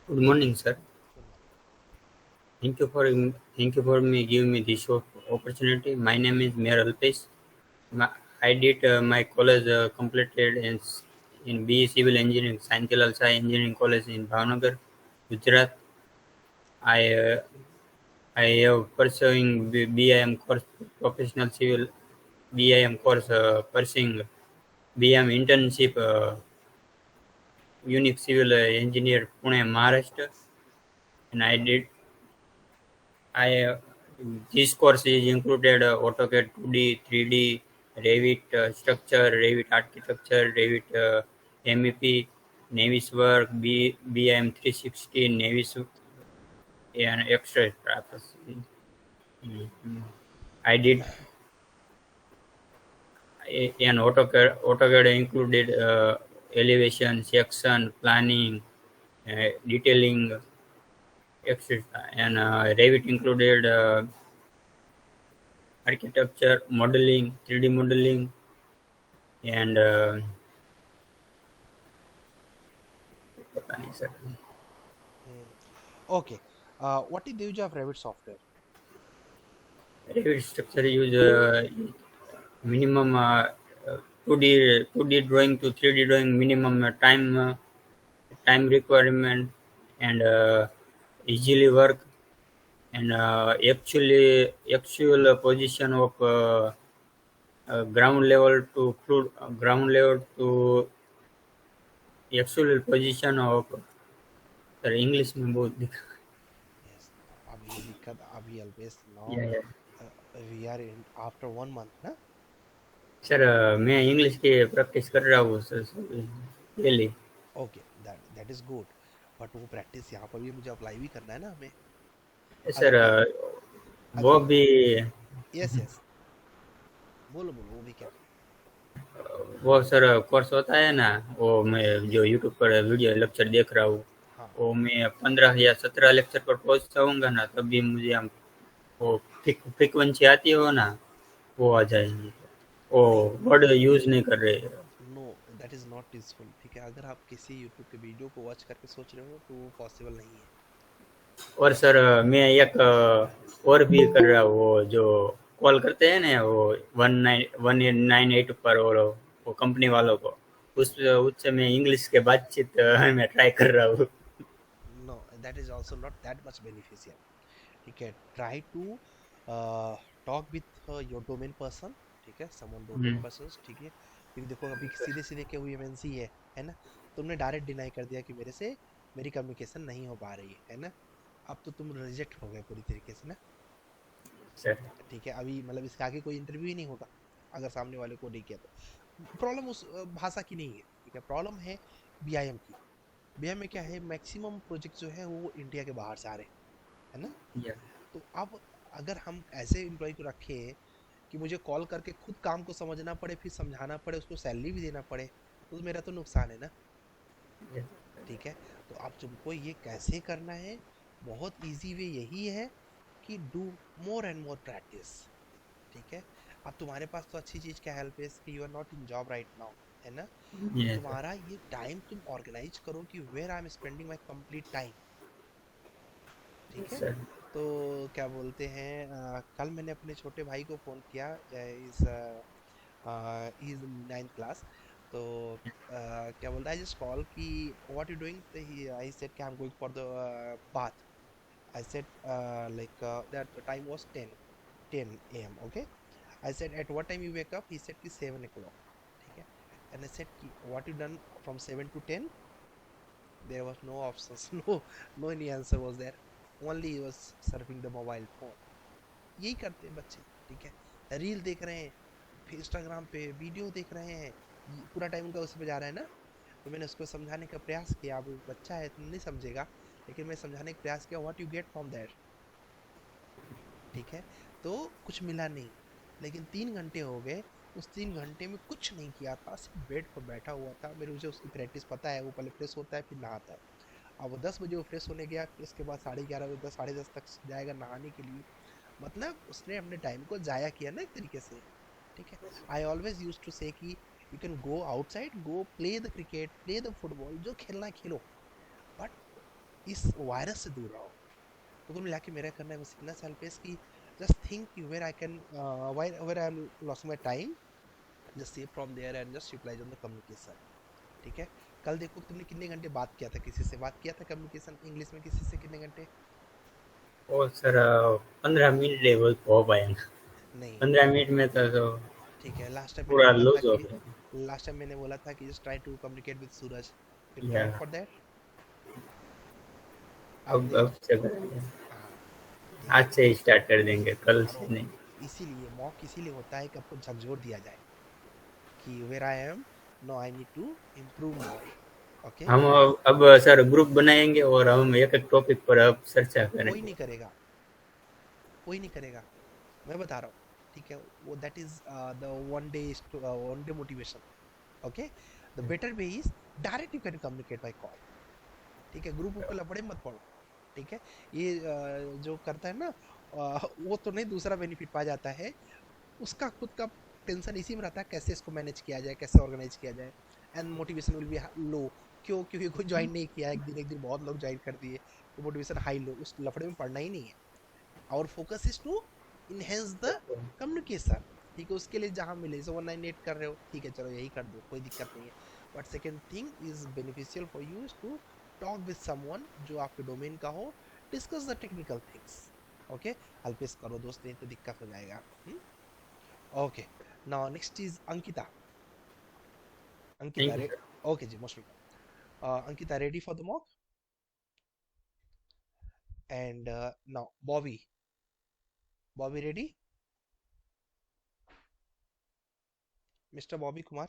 Good morning, sir. Good morning. Thank you for me giving me this opportunity. My name is Meher Alpesh. I did my college completed in BE Civil Engineering, Saint Sai Engineering College in Bhavnagar, Gujarat. I I have pursuing BIM course professional civil BIM course pursuing BIM internship Unique Civil Engineer Pune Maharashtra, and I this course is included AutoCAD 2D, 3D, Revit structure, Revit architecture, Revit MEP, Navisworks, BIM 360, Navis, and extra stuff. Mhm. I did an AutoCAD included elevation, section, planning, detailing, etc. And Revit included architecture, modeling, 3D modeling, and पता नहीं sir Hmm. Okay. What is the use of Revit software? Revit structure use minimum 2D drawing to 3D drawing minimum time requirement and easily work and actual position of ground level to actual position of sir English में बहुत दिखा Yes. अभी दिक्कत अभी always now या we are in after 1 month ना? Sir मैं English की प्रैक्टिस कर रहा हूँ sir daily Okay, that is good. But वो practice यहाँ पर भी मुझे apply भी करना है ना हमें. सर अगर वो अगर भी yes yes बोलो बोलो वो भी क्या? वो सर कोर्स होता है ना वो मैं जो यूट्यूब पर वीडियो लेक्चर देख रहा हूँ हाँ. वो मैं 15 या 17 लेक्चर पर पहुँच जाऊँगा ना तभी मुझे हम वो फ्रिक्वेंसी आती हो ना वो आ जाएंगी वो नहीं. वर्ड यूज नहीं कर रहे no that is not useful. ठीक है अगर आप किसी YouTube के वीडियो को वॉच करके सोच रहे हो तो वो पॉसिबल नहीं है. और सर मैं एक और भी कर रहा हूँ वो जो कॉल करते हैं ना वो 1998 पर वो कंपनी वालों को उस उससे मैं इंग्लिश के बातचीत मैं ट्राई कर रहा हूँ No, that is also not that much beneficial. ठीक है try to talk with your domain person. ठीक है समवन डोमेन हम्म, पर्सन. ठीक है क्योंकि देखो अभी सीधे सीधे क्या हुई एमएनसी है ना. तुमने डायरेक्ट डिनाई कर दिया कि मेरे से मेरी कम्युनिकेशन नहीं हो पा रही है ना. अब तो तुम रिजेक्ट हो गए पूरी तरीके से ना. सर ठीक है अभी मतलब इसके आगे कोई इंटरव्यू ही नहीं होगा अगर सामने वाले को नहीं किया तो. प्रॉब्लम उस भाषा की नहीं है. ठीक है प्रॉब्लम है बीआईएम की. बीआईएम में क्या है मैक्सिमम प्रोजेक्ट जो है वो इंडिया के बाहर से आ रहे हैं है ना. या तो अब अगर हम ऐसे एम्प्लॉय को रखें कि मुझे कॉल करके खुद काम को समझना पड़े फिर समझाना पड़े उसको सैलरी भी देना पड़े तो मेरा तो नुकसान है ना. ठीक है तो अब तुमको ये कैसे करना है. बहुत इजी वे यही है कि do more and more practice. ठीक है अब तुम्हारे पास तो अच्छी चीज़ क्या हेल्प है कि you are not in job right now है ना. तो या तुम्हारा ये टाइम तुम ऑर्गेनाइज करो कि where I am spending my complete time. ठीक है सर तो क्या बोलते हैं कल मैंने अपने छोटे भाई को फ़ोन किया. Is is ninth class. तो क्या बोलता है जस्ट कॉल कि what you doing. I said कि I am going for the bath. I said like that time was 10 am. Okay I said at what time you wake up. He said कि 7 o'clock. ठीक है and I said कि what you done from 7 to 10. There was no options. No any answer was there. Only he was surfing the mobile phone. यही करते हैं बच्चे. ठीक है रील देख रहे हैं फिर इंस्टाग्राम पे वीडियो देख रहे हैं. पूरा टाइम उनका उसी पे जा रहा है ना. तो मैंने उसको समझाने का प्रयास किया. अब बच्चा है तो नहीं समझेगा लेकिन मैं समझाने का प्रयास किया what you get from that. ठीक है तो कुछ मिला नहीं. लेकिन 3 घंटे हो गए. उस 3 घंटे में कुछ नहीं किया था सिर्फ बेड पर बैठा हुआ था. मेरे मुझे उसकी प्रैक्टिस पता है. वो पहले फ्रेश होता है फिर नहाता है. अब वो 10 बजे वो फ्रेश होने गया फिर उसके बाद 11:30 बजे 10 साढ़े 10 तक जाएगा नहाने के लिए. मतलब उसने अपने टाइम को जाया किया ना एक तरीके से. ठीक है आई ऑलवेज यूज टू से कि you can go outside go play the cricket play the football जो खेलना है खेलो. बट इस वायरस से दूर रहो। तो कुल मिला के मेरा करना है बस इतना सेल्फिश कि just think where I can, where I am losing my time, just save from there and just utilise on the communication. ठीक है। कल देखो तुमने कितने घंटे बात किया था, किसी से बात किया था कम्युनिकेशन इंग्लिश में, किसी से कितने घंटे? और सर 15 मिनट है वो हो पाएगा। नहीं। 15 मिनट में तो ठीक है, लास्ट टाइम मैंने पूरा बोला था लूज हो कि, गया। लास्ट टाइम मैंने बोला था कि just try to communicate with Suraj, you या ट्राइड फॉर दैट। अब देख। से करेंगे। हाँ। आज देखो। से ही स्टार्ट कर देंगे, कल से नहीं। ओके। इसीलिए मॉक इसीलिए होता है कि आपको झकझोर दिया जाए कि where I am, no I need to improve more. Okay. हम अब सर ग्रुप बनाएंगे और हम एक एक टॉपिक पर अब चर्चा कोई करेंगे। नहीं करेगा, कोई नहीं करेगा, मैं बता रहा हूँ। ठीक है, वो that is the one day motivation. Okay. The better way is direct you can communicate by call. ठीक है, ग्रुप पे लपड़े मत पड़ो। ठीक है। ये जो करता है ना, वो तो नहीं, दूसरा बेनिफिट पा जाता है, उसका खुद का टेंशन इसी में रहता है कैसे इसको मैनेज किया जाए, कैसे ऑर्गेनाइज किया जाए, एंड मोटिवेशन विल बी लो। क्यों? क्योंकि कोई ज्वाइन नहीं किया, एक दिन बहुत लोग ज्वाइन कर दिए, तो मोटिवेशन हाई लो, उस लफड़े में पड़ना ही नहीं है। Our focus is to enhance the communication. ठीक है, उसके लिए जहां मिले, जैसे 198 कर रहे हो, ठीक है चलो यही कर दो, कोई दिक्कत नहीं है। But second thing is beneficial for you is to talk with someone जो आपके डोमेन का हो, discuss the technical things. Okay. Alpesh करो दोस्त, नहीं तो दिक्कत हो जाएगा। Okay. Now next is Ankita. Ankita thank you रे sir. Okay ji, most welcome. Ankita ready for the mock? And now Bobby, Bobby ready? Mister Bobby Kumar,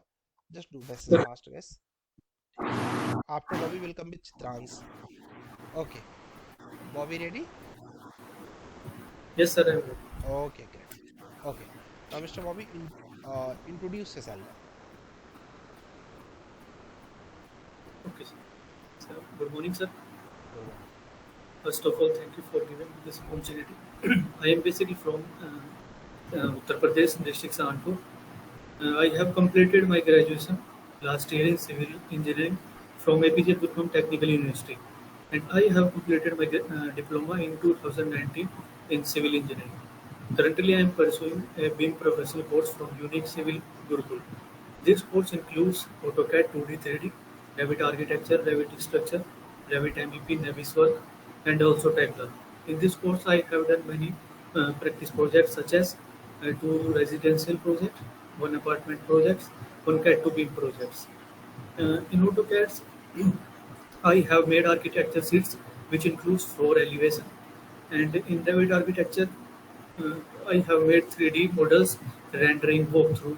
just do best as fast as. ठीक है। After Bobby will come with Chitrans. Okay. Bobby ready? Yes, sir. I'm ready. Okay, great. Okay. Now, Mr. Bobby, introduce yourself. Okay, sir. So, good morning, sir. Good morning. First of all, thank you for giving me this opportunity. I am basically from Uttar Pradesh, district Sahanpur. I have completed my graduation last year in civil engineering from APJ Abdul Kalam Technical University, and I have completed my diploma in 2019 in civil engineering. Currently, I am pursuing a BIM professional course from Unique Civil Gurukul. This course includes AutoCAD 2D, 3D, Revit architecture, Revit structure, Revit MEP, Naviswork, and also Tagler. In this course, I have done many practice projects such as two residential projects, one apartment projects, one CAD to BIM projects. In AutoCAD, I have made architecture sheets which includes floor elevation, and in Revit architecture, uh, I have made 3D models, rendering, walkthrough,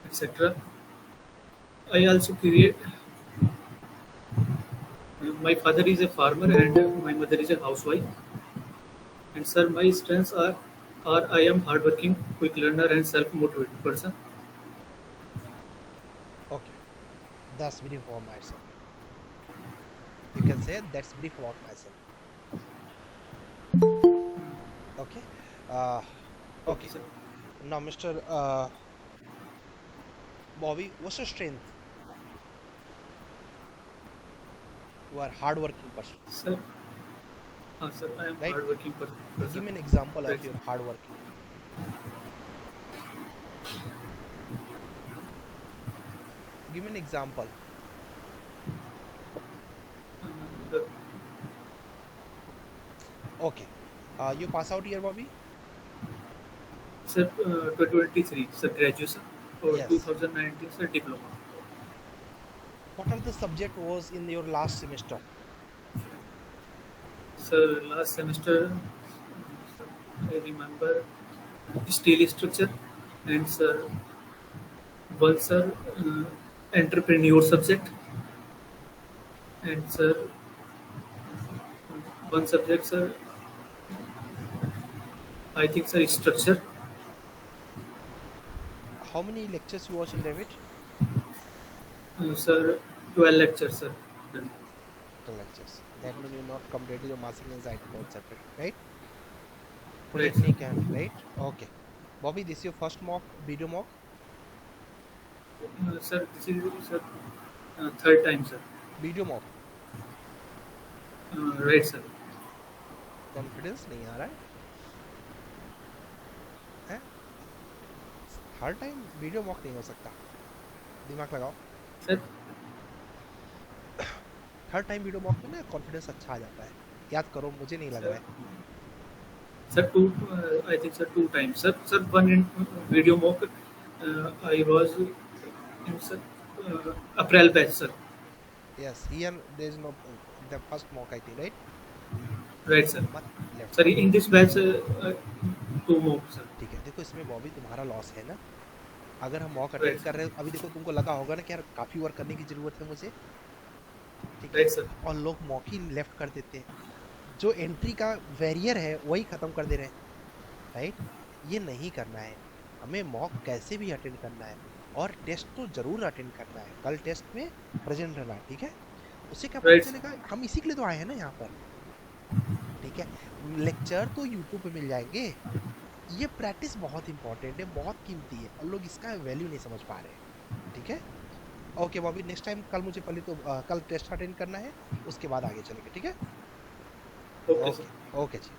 etc. I also create. My father is a farmer and my mother is a housewife. And sir, my strengths are I am hardworking, quick learner, and self-motivated person. Okay. That's brief for myself. You can say that's brief about myself. Okay. Uh, Okay, okay. sir. Now, Mr. Bobby, what's your strength? You are hardworking person, Sir, sir, I am right? hardworking Give person. me an example Right, of sir. your hardworking. Give me an example. The, Okay. You pass out here, Bobby? sir, 2023, sir, graduation, or Yes. 2019, sir, diploma. What are the subject was in your last semester? Sir, last semester, I remember steel structure, and sir, one sir, entrepreneur subject, and sir, one subject, sir, I think, sir, structure. How many lectures you watch in Revit? Sir, 12 lectures, sir. Done. 12 lectures. That means you not completed your massing and site concept, right? Right, sir. Technique and right? Okay. Bobby, this is your first mock, video mock? Sir, this is, sir, third time, sir. Video mock. Right, sir. Confidence नहीं आ रहा है? हर time video mock नहीं हो सकता, दिमाग लगाओ। Sir, हर time video mock में ना कॉन्फिडेंस अच्छा आ जाता है, याद करो, मुझे नहीं लग sir, रहा है। sir, I think, sir, 2 times. Sir, one in video mock, I was in, sir, April batch, sir. Yes, here there is no the first mock I think, right? Right, sir. मत left Sir, करो। in this batch, 2 mock, sir. ठीक है, देखो इसमें बॉबी तुम्हारा loss है ना, अगर हम मॉक Right, अटेंड sir. कर रहे हैं अभी, देखो तुमको लगा होगा ना कि यार काफी वर्क करने की जरूरत है मुझे, ठीक है, Right, sir. और लोग मॉक ही लेफ्ट कर देते हैं, जो एंट्री का बैरियर है वही खत्म कर दे रहे हैं, राइट? ये नहीं करना है, हमें मॉक कैसे भी अटेंड करना है, और टेस्ट तो जरूर अटेंड करना है, कल टेस्ट में प्रेजेंट रहना है, ठीक है? उससे क्या पता Right, sir. चलेगा, हम इसी के लिए तो आए हैं ना यहाँ पर, ठीक है? लेक्चर तो यूट्यूब पे मिल जाएंगे, ये प्रैक्टिस बहुत इंपॉर्टेंट है, बहुत कीमती है, और लोग इसका वैल्यू नहीं समझ पा रहे हैं, ठीक है? ओके बॉबी, नेक्स्ट टाइम कल मुझे पहले तो कल टेस्ट अटेंड करना है, उसके बाद आगे चलेंगे, ठीक है? Okay, sir. ओके, ओके जी।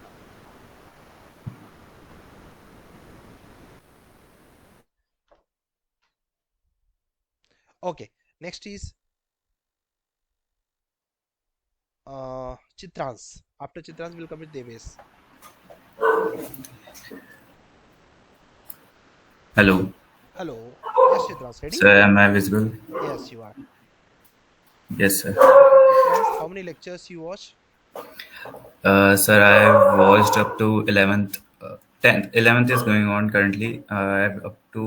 Okay, next is Chitransh. After Chitransh will come with Devesh. Hello, hello, yes Chitransh, ready? sir. Am I visible? Yes you are. Yes, sir. Chitransh, how many lectures you watch? Sir, I have watched up to 11th. 10th, 11th is going on currently. I have up to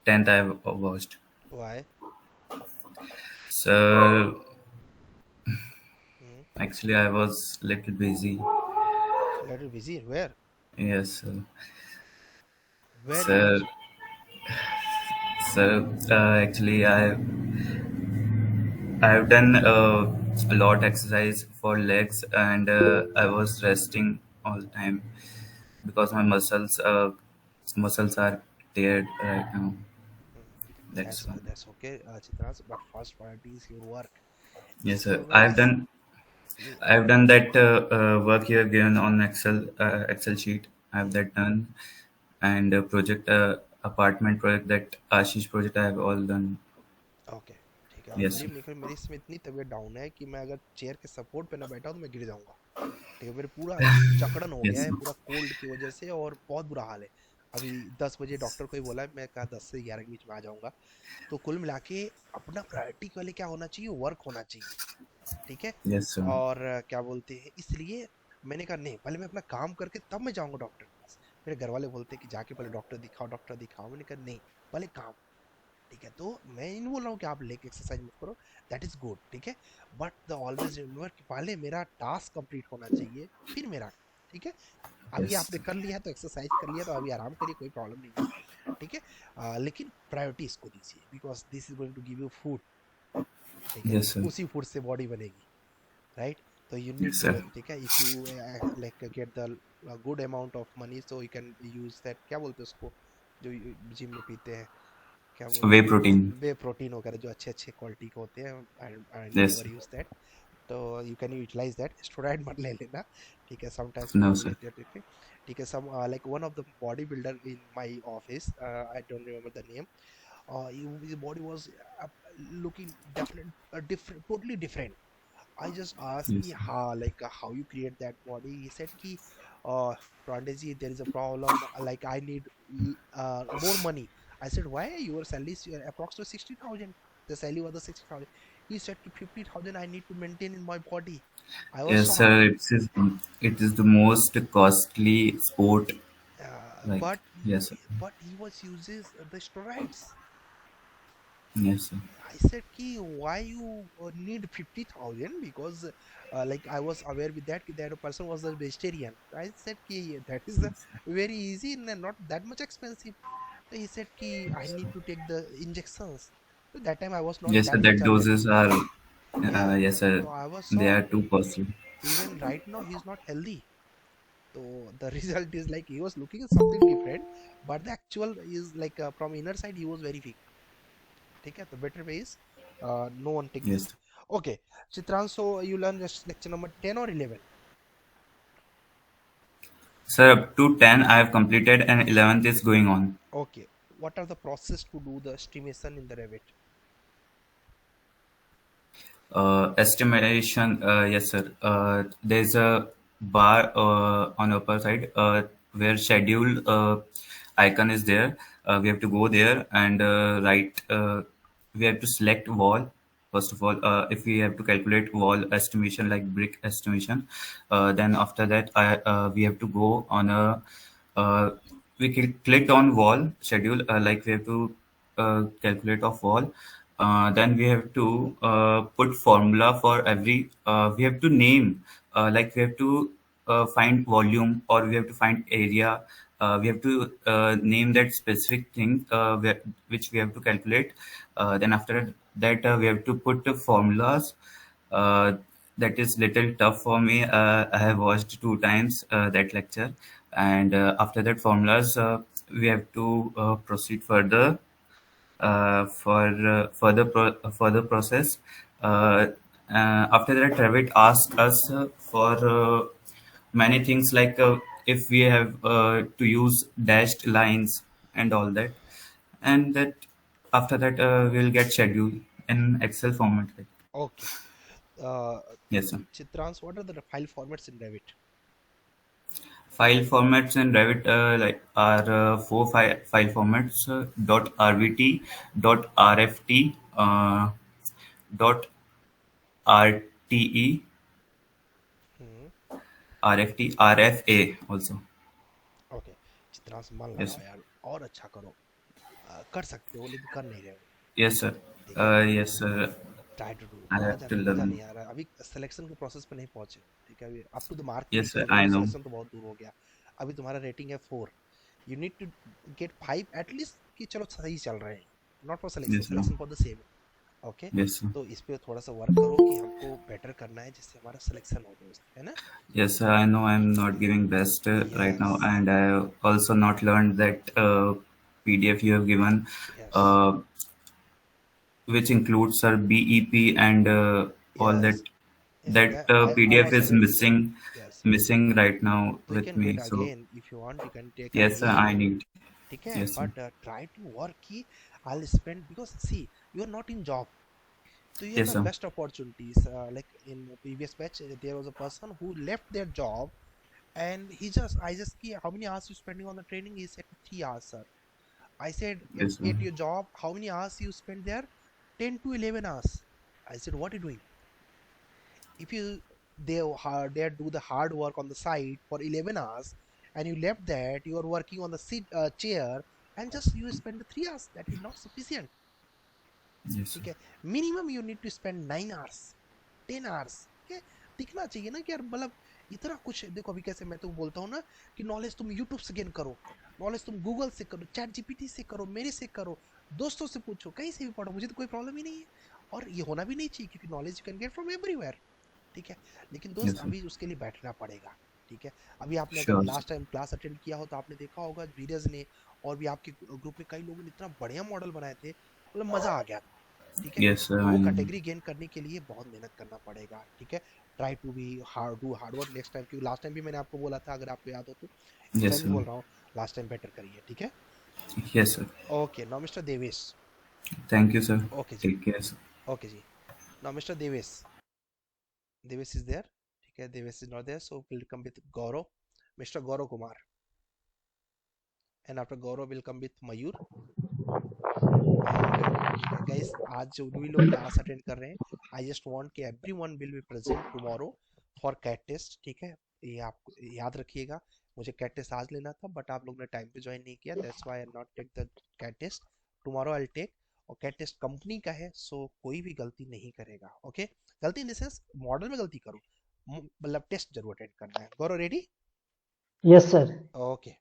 10th. I have watched. Why? Sir, actually, I was little busy. Little busy, where? Yes, sir. Where you was? Sir, actually, I've done a lot exercise for legs, and I was resting all the time because my muscles are tired right now. That's why. That's okay, Chitransh, but first priority is your work. Yes, If sir. you will I've done that work here given on Excel sheet. I have that done, and project apartment project, that Ashish project, I have all done. Okay, ठीक है, और Yes, sir. Believe नहीं करो, मेरी इसमें इतनी तबीयत down है कि मैं अगर चेयर के सपोर्ट पे ना बैठा हूं तो मैं गिर जाऊंगा, ठीक है? मेरे पूरा जकड़न हो गया Yes, है, sir. पूरा कोल्ड की वजह से, और बहुत बुरा हाल है। अभी 10 बजे डॉक्टर को ही बोला है, मैं कहा 10 से 11 के बीच में आ जाऊंगा। तो कुल मिला के अपना प्रायोरिटी पहले क्या होना चाहिए, वर्क होना चाहिए, ठीक है? Yes, sir. और क्या बोलते हैं, इसलिए मैंने कहा नहीं, पहले मैं अपना काम करके तब मैं जाऊंगा डॉक्टर के पास। मेरे घर वाले बोलते हैं कि जाके पहले डॉक्टर दिखाओ, डॉक्टर दिखाओ। मैंने कहा नहीं, पहले काम, ठीक है? तो मैं इन बोल रहा हूँ कि आप लेग एक्सरसाइज मत करो, दैट इज गुड, ठीक है, बट द ऑलवेज रिमेंबर कि पहले मेरा टास्क कंप्लीट होना चाहिए, फिर मेरा, ठीक है? अभी Yes. आपने कर लिया है तो एक्सरसाइज कर लिया, तो अभी आराम करिए, कोई प्रॉब्लम नहीं है, ठीक है? लेकिन प्रायोरिटी इसको दीजिए, because this is going to give you food, ठीक है? Yes, sir. उसी फूड से बॉडी बनेगी, राइट? तो you need Yes, to, sir. ठीक है, if you like get the good amount of money, so you can use that, क्या बोलते हैं उसको जो जिम में पीते हैं, क्या Whey बोलते protein. हैं, वे प्रोटीन वगैरह, जो अच्छे अच्छे क्वालिटी के होते हैं, I Yes. Never use that, तो you can utilise that. Steroid मत ले लेना, ठीक है? Sometimes No, people sir. Get it, ठीक है? Some like one of the body builder in my office, I don't remember the name, his body was looking definite different, totally different. I just asked Yes. कि how, like how you create that body. He said कि Pandey ji, there is a problem, like I need more money. I said why, your salary is approximately 60,000, the salary was the 60,000. He said कि 50,000 I need to maintain in my body. I was Yes, shocked. sir. It is the most costly sport. Like, But yes, sir. he was uses the steroids. Yes, sir. I said ki why you need 50,000, because like I was aware with that that a person was a vegetarian. I said ki that is very easy and not that much expensive. So he said ki I need to take the injections. So that time I was not Yes, sir. that That much aware. doses are, Yeah, yes, sir. so I was They are shocked. too costly. Even right now he's not healthy. So the result is like he was looking at something different, but the actual is like from inner side he was very weak. ठीक है? तो better way is no one take Yes. this. Okay, Chitran, so you learn just lecture number 10 or 11? Sir, up to 10 I have completed and 11th is going on. Okay, what are the process to do the estimation in the Revit? Estimation, yes, sir. There's a bar on upper side where schedule icon is there. We have to go there and write. We have to select wall first of all. If we have to calculate wall estimation like brick estimation, then after that, we have to go on a. Uh, we clicked on wall schedule like we have to calculate of wall. Then we have to put formula for every. We have to name like we have to find volume or we have to find area. We have to name that specific thing which we have to calculate. Then after that, we have to put the formulas. Uh, that is little tough for me. I have watched 2 times that lecture, and after that formulas, we have to proceed further for further process. Uh, After that, Revit asks us for many things like if we have to use dashed lines and all that, and that after that we'll get schedule in Excel format. Right? Okay, uh, Yes, sir. Chitrans, what are the file formats in Revit? File formats in Revit like are four file formats: .rvt, .rft, dot RTE, hmm, RFT, RFA also. Okay, Chitransh मन Yes, लगाओ sir. यार और अच्छा करो, कर सकते हो लेकिन कर नहीं रहे हो, Yes, sir. ठीक है? Yes, sir. Try to do, I have to मजा learn. नहीं आ रहा अभी, सिलेक्शन के प्रोसेस पे नहीं पहुंचे हो, ठीक है? अभी up to the mark 3 Yes, sir. समझ रहे I हो, know. सिलेक्शन तो बहुत दूर हो गया, अभी तुम्हारा रेटिंग है 4, you need to get 5 at least कि चलो सही चल रहे हैं, not for selection, Yes, sir. Selection for the same, okay? Yes, sir. तो इस पे थोड़ा सा वर्क करो कि हमको बेटर करना है जिससे हमारा सिलेक्शन हो दोस्त, है ना? Yes, sir. I know I'm not giving best right now, yes, and I also not learned that PDF you have given, yes, uh, which includes sir BEP and all that. Yes, That I PDF also is gave it to you, yes, missing right now तो you with can me. Get So again if you want, you can take yes, sir. I again, need. ठीक है? Yes, sir. But try to work की I'll spend, because see, you are not in job, so you have Yes, the sir. best opportunities. Like in previous batch, there was a person who left their job, and I just ki, how many hours you spending on the training? He said 3 hours, sir. I said, Yes, sir. at your job, how many hours you spend there? 10 to 11 hours. I said, what are you doing? If you they do the hard work on the site for 11 hours, and you left that, you are working on the chair, and just you spend the 3 hours, that is not sufficient, Yes, sir. ठीक है? Minimum you need to spend 9 hours, 10 hours, ठीक है? दिखना चाहिए ना कि यार मतलब इतना कुछ देखो, अभी कैसे मैं तो बोलता हूँ ना कि नॉलेज तुम यूट्यूब से गेन करो, नॉलेज तुम गूगल से करो, चैट जीपीटी से करो, मेरे से करो, दोस्तों से पूछो, कहीं से भी पढ़ो, मुझे तो कोई प्रॉब्लम ही नहीं है, और ये होना भी नहीं चाहिए क्योंकि knowledge you can get from everywhere, ठीक है? लेकिन दोस्त Yes, sir. अभी उसके लिए बैठना पड़ेगा, ठीक है? अभी आपने अगर Sure, sir. Last time class attend किया हो तो आपने देखा होगा धीरज ने और भी आपके ग्रुप में कई लोगों ने इतना बढ़िया मॉडल बनाए थे, मतलब मजा आ गया था, ठीक है? Yes, sir. तो वो I know. कैटेगरी गेन करने के लिए बहुत मेहनत करना पड़ेगा, ठीक है? Try to be hard, do hard work next time, क्योंकि लास्ट टाइम भी मैंने आपको बोला था, अगर आपको याद हो तो इस Yes, टाइम भी sir. बोल रहा हूँ, लास्ट टाइम बेटर करिए, ठीक है? Yes, sir. Okay, now mister Devesh, Thank you, sir. Okay जी, Take care, sir. Okay ji, now mister Devesh, Devesh is there, ठीक है? Devesh is not there, so will come with Gaurav, mister Gaurav Kumar, and after Gaurav will come with Mayur and guys, आज जो भी लोग class attend कर रहे हैं, आई जस्ट वांट कि everyone will be present tomorrow for CAT test, ठीक है? ये आपको याद रखिएगा, मुझे कैट टेस्ट आज लेना था बट आप लोग ने टाइम पे ज्वाइन नहीं किया, that's why I not take the CAT test, tomorrow I will take, और कैट टेस्ट कंपनी का है, सो कोई भी गलती नहीं करेगा, ओके? गलती इन द सेंस मॉडल में गलती करो, मतलब टेस्ट जरूर अटेंड करना है। Gaurav ready? Yes, sir. Okay,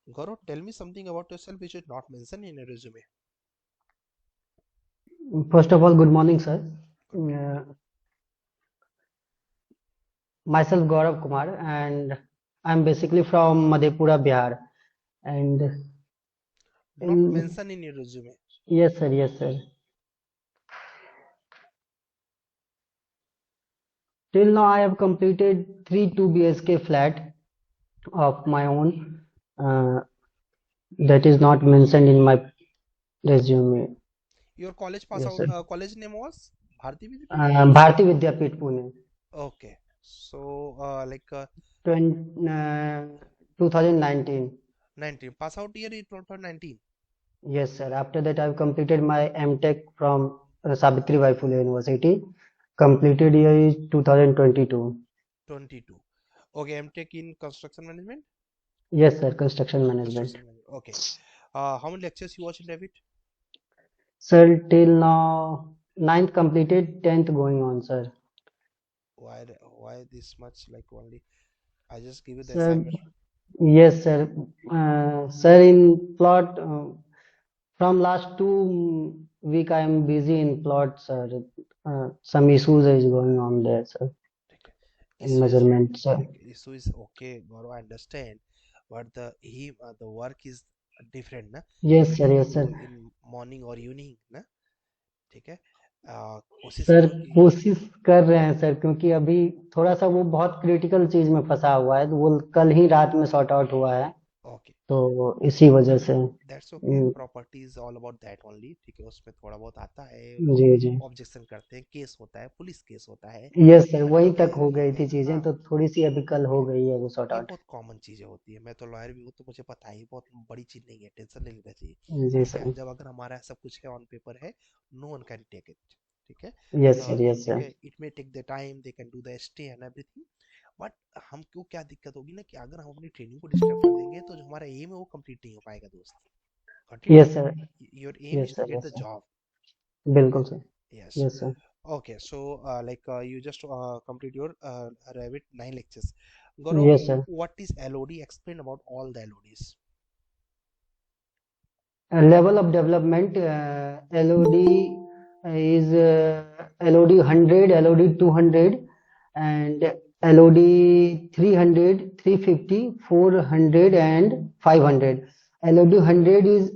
Gaurav tell me something about yourself which is not mention in your resume. First of all, good morning, sir. Good morning. Uh, Myself Gaurav Kumar, and I'm basically from Madhepura, Bihar. And Not in, mention in your resume. yes, sir. Yes, sir. Till now, I have completed 3 2 BHK flat of my own. That is not mentioned in my resume. Your college pass Yes, out, sir. college name was Bharati Vidyapeeth? Bharati Vidyapeeth, Pune. Okay. So, like 20, 2019. 19 pass out year is 2019. Yes, sir. After that, I've completed my MTech from Savitribai Phule University. Completed year is 2022. 22. Okay, MTech in construction management. Yes, sir. Construction management. Construction management. Okay. How many lectures you watch in Revit? Sir, till now, 9th completed, 10th going on, sir. Why this much? Like only I just give you the Sir, assignment. yes, sir. Sir, in plot, from last 2 week, I am busy in plot, sir. Some issues is going on there, sir. ठीक है. In Issue is measurement, sir. issue is okay, Gaurav, I understand, but the work is different, ना? Yes, You sir. need Yes, to sir. do in morning or evening, ना? ठीक है. कोशिश sir, करो कि कोशिश कर रहे हैं सर, क्योंकि अभी थोड़ा सा वो बहुत क्रिटिकल चीज में फंसा हुआ है, तो वो कल ही रात में सॉर्ट आउट हुआ है, ओके, तो इसी वजह से that's okay. Hmm, property is all about that only. ठीक है, उसमें थोड़ा बहुत आता है, जी जी. ऑब्जेक्शन करते हैं, केस होता है, पुलिस केस होता है. यस सर, वहीं तक हो गई थी चीजें, हाँ, तो थोड़ी सी अभी कल हो गई है वो सॉर्ट ये आउट. बहुत कॉमन चीजें होती है. मैं तो लॉयर भी हूँ, तो मुझे पता है, ये बहुत बड़ी चीज नहीं है, टेंशन नहीं लेना चाहिए. जी ठीक है, सर. जब अगर हमारा सब कुछ है ऑन पेपर है, no one can take it. ठीक है. Yes sir. यस ठीक सर. है, it may take the time, they can do the stay and everything, but हमको क्या दिक्कत होगी ना, कि अगर हम अपनी ट्रेनिंग को डिस्टर्ब कर देंगे, तो जो हमारा एम है वो कंप्लीट नहीं हो पाएगा दोस्त. Got it? Yes sir. Your aim yes is to sir. get yes the sir. job. बिल्कुल sir. Yes. Yes sir. Okay, so you just complete your Revit 9 lectures. Gaurav, yes sir. what is LOD? Explain about all the LODs. Level of development, LOD is LOD 100, LOD 200, and LOD 300, 350, 400, and 500. LOD 100 is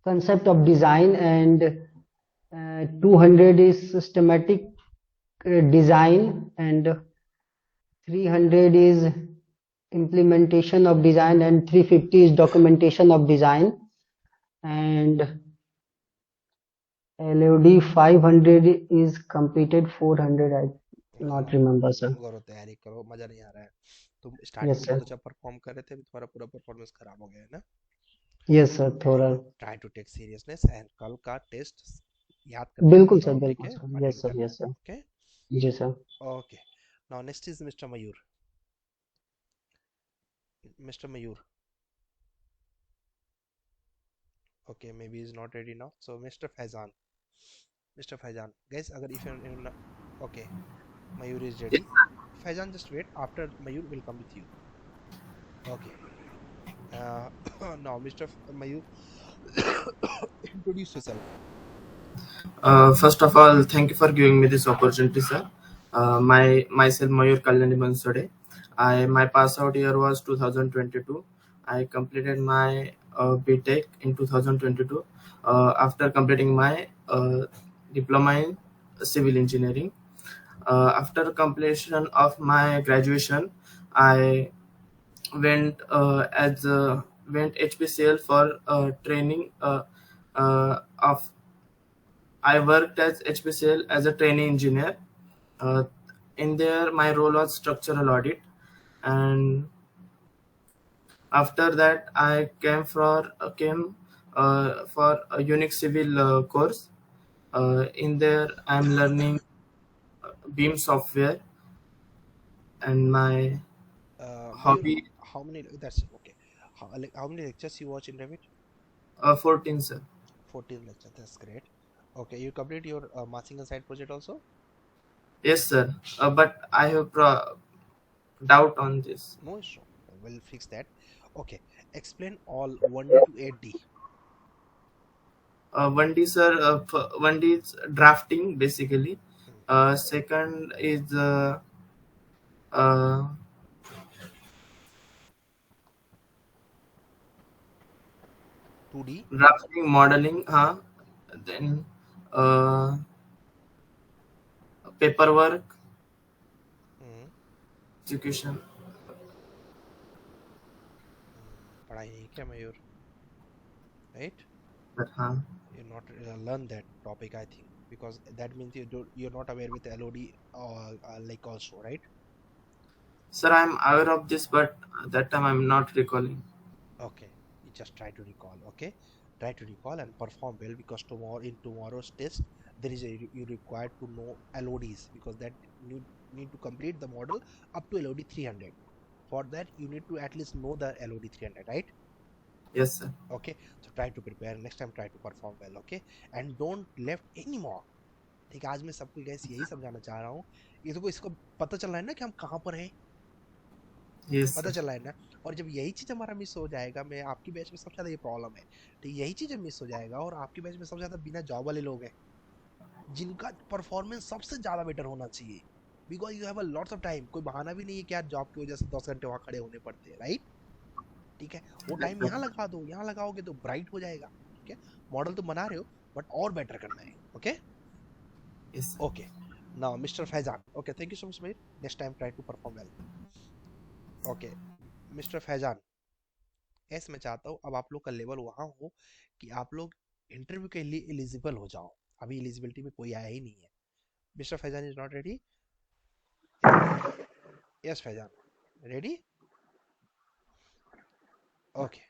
concept of design, and 200 is systematic design, and 300 is implementation of design, and 350 is documentation of design, and LOD 500 is completed, 400 I not remember, sir. गौरव, तैयारी करो, मजा नहीं आ रहा है. तुम starting Yes, में sir. बहुत अच्छा परफॉर्म कर रहे थे, अभी तुम्हारा पूरा परफॉर्मेंस खराब हो गया है ना. Yes, sir. थोड़ा try to take seriousness, and कल का टेस्ट याद करके बिल्कुल सर, जाओ. ठीक बिल्कुल है, सर. पढ़ाई यस सर. करना. Yes sir. Okay. Ji sir. Okay. Now next is Mr. Mayur. Mr. Mayur. Okay, maybe he's not ready now. So Mr. Faizan. Mr. Faizan. Guys, अगर if you're not... Okay, Mayur is ready. Faizan, just wait. After Mayur will come with you. Okay. Now Mr. Mayur, introduce yourself. First of all, thank you for giving me this opportunity, sir. Myself Mayur Kalyani Bansode. My pass out year was 2022. I completed my BTech in 2022. After completing my diploma in civil engineering. After completion of my graduation, I went went HPCL for training of. I worked as HPCL as a trainee engineer. In there, my role was structural audit, and after that, I came for a Unix civil course. In there, I'm learning Beam software, and my Mayur, hobby how many? That's okay. How many lectures you watch in Revit? 14, sir. 14 lectures. That's great. Okay, you complete your Masinga side project also? Yes, sir. But I have doubt on this. No issue. We'll fix that. Okay, explain all 1D to 8D. 1D, sir. 1D is drafting basically. Second is uh, 2D. drafting, modeling, then paperwork, education. पढ़ाई नहीं किया मयूर, right? But, huh? You not learn that topic, I think, because that means you're not aware with LOD like also, right? Sir, I'm aware of this, but that time I'm not recalling. Okay, you just try to recall. Okay, try to recall and perform well, because tomorrow's test there is you required to know LODs, because that need to complete the model up to LOD 300. For that you need to at least know the LOD 300, right? Yes, sir. Okay, so try to prepare, next time try to perform well. Okay, and don't left any more. ठीक है, आज मैं सबको gas यही समझाना चाह रहा हूँ, ये तो इसको पता चल रहा है ना कि हम कहाँ पर हैं, Yes, पता sir. चल रहा है ना। और जब यही चीज हमारा मिस हो जाएगा, मैं आपकी बैच में सबसे ज्यादा ये प्रॉब्लम है, तो यही चीज मिस हो जाएगा, और आपकी बैच में सबसे ज्यादा बिना जॉब वाले लोग हैं जिनका परफॉर्मेंस सबसे ज्यादा बेटर होना चाहिए, because you have a lots of time. कोई बहाना भी नहीं है कि यार जॉब की वजह से 10 घंटे वहां खड़े होने पड़ते हैं, राइट? ठीक है, वो टाइम यहाँ लगा दो, यहाँ लगाओगे तो ब्राइट हो जाएगा। ठीक है, मॉडल तो बना रहे हो बट और बेटर करना है। Okay Yes, sir. Okay, now mister Faizan. Okay, thank you so much Mayur, next time try to perform well. Okay mister Faizan, ऐसे मैं चाहता हूँ अब आप लोग का लेवल वहाँ हो कि आप लोग इंटरव्यू के लिए एलिजिबल हो जाओ। अभी एलिजिबिलिटी में कोई आया ही नहीं है। Mister Faizan is not ready? Yes Faizan, ready? Okay,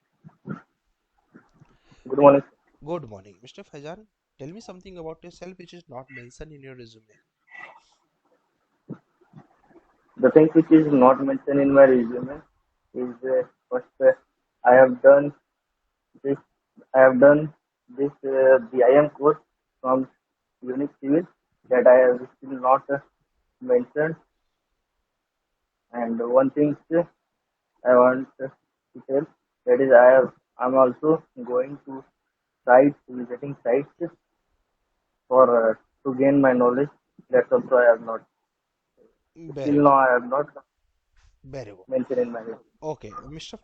Good morning. Good morning mister Faizan. Tell me something about yourself which is not mention in your resume. The things which is not mentioned in my resume is first I have done this. I have done this BIM course from Unix Civil that I have still not mentioned. And one thing I want to tell, that is I'm also going to sites, visiting sites for to gain my knowledge. That's also I have not. Very Till good, now I have not very good. mentioned in my resume. Okay, Mr.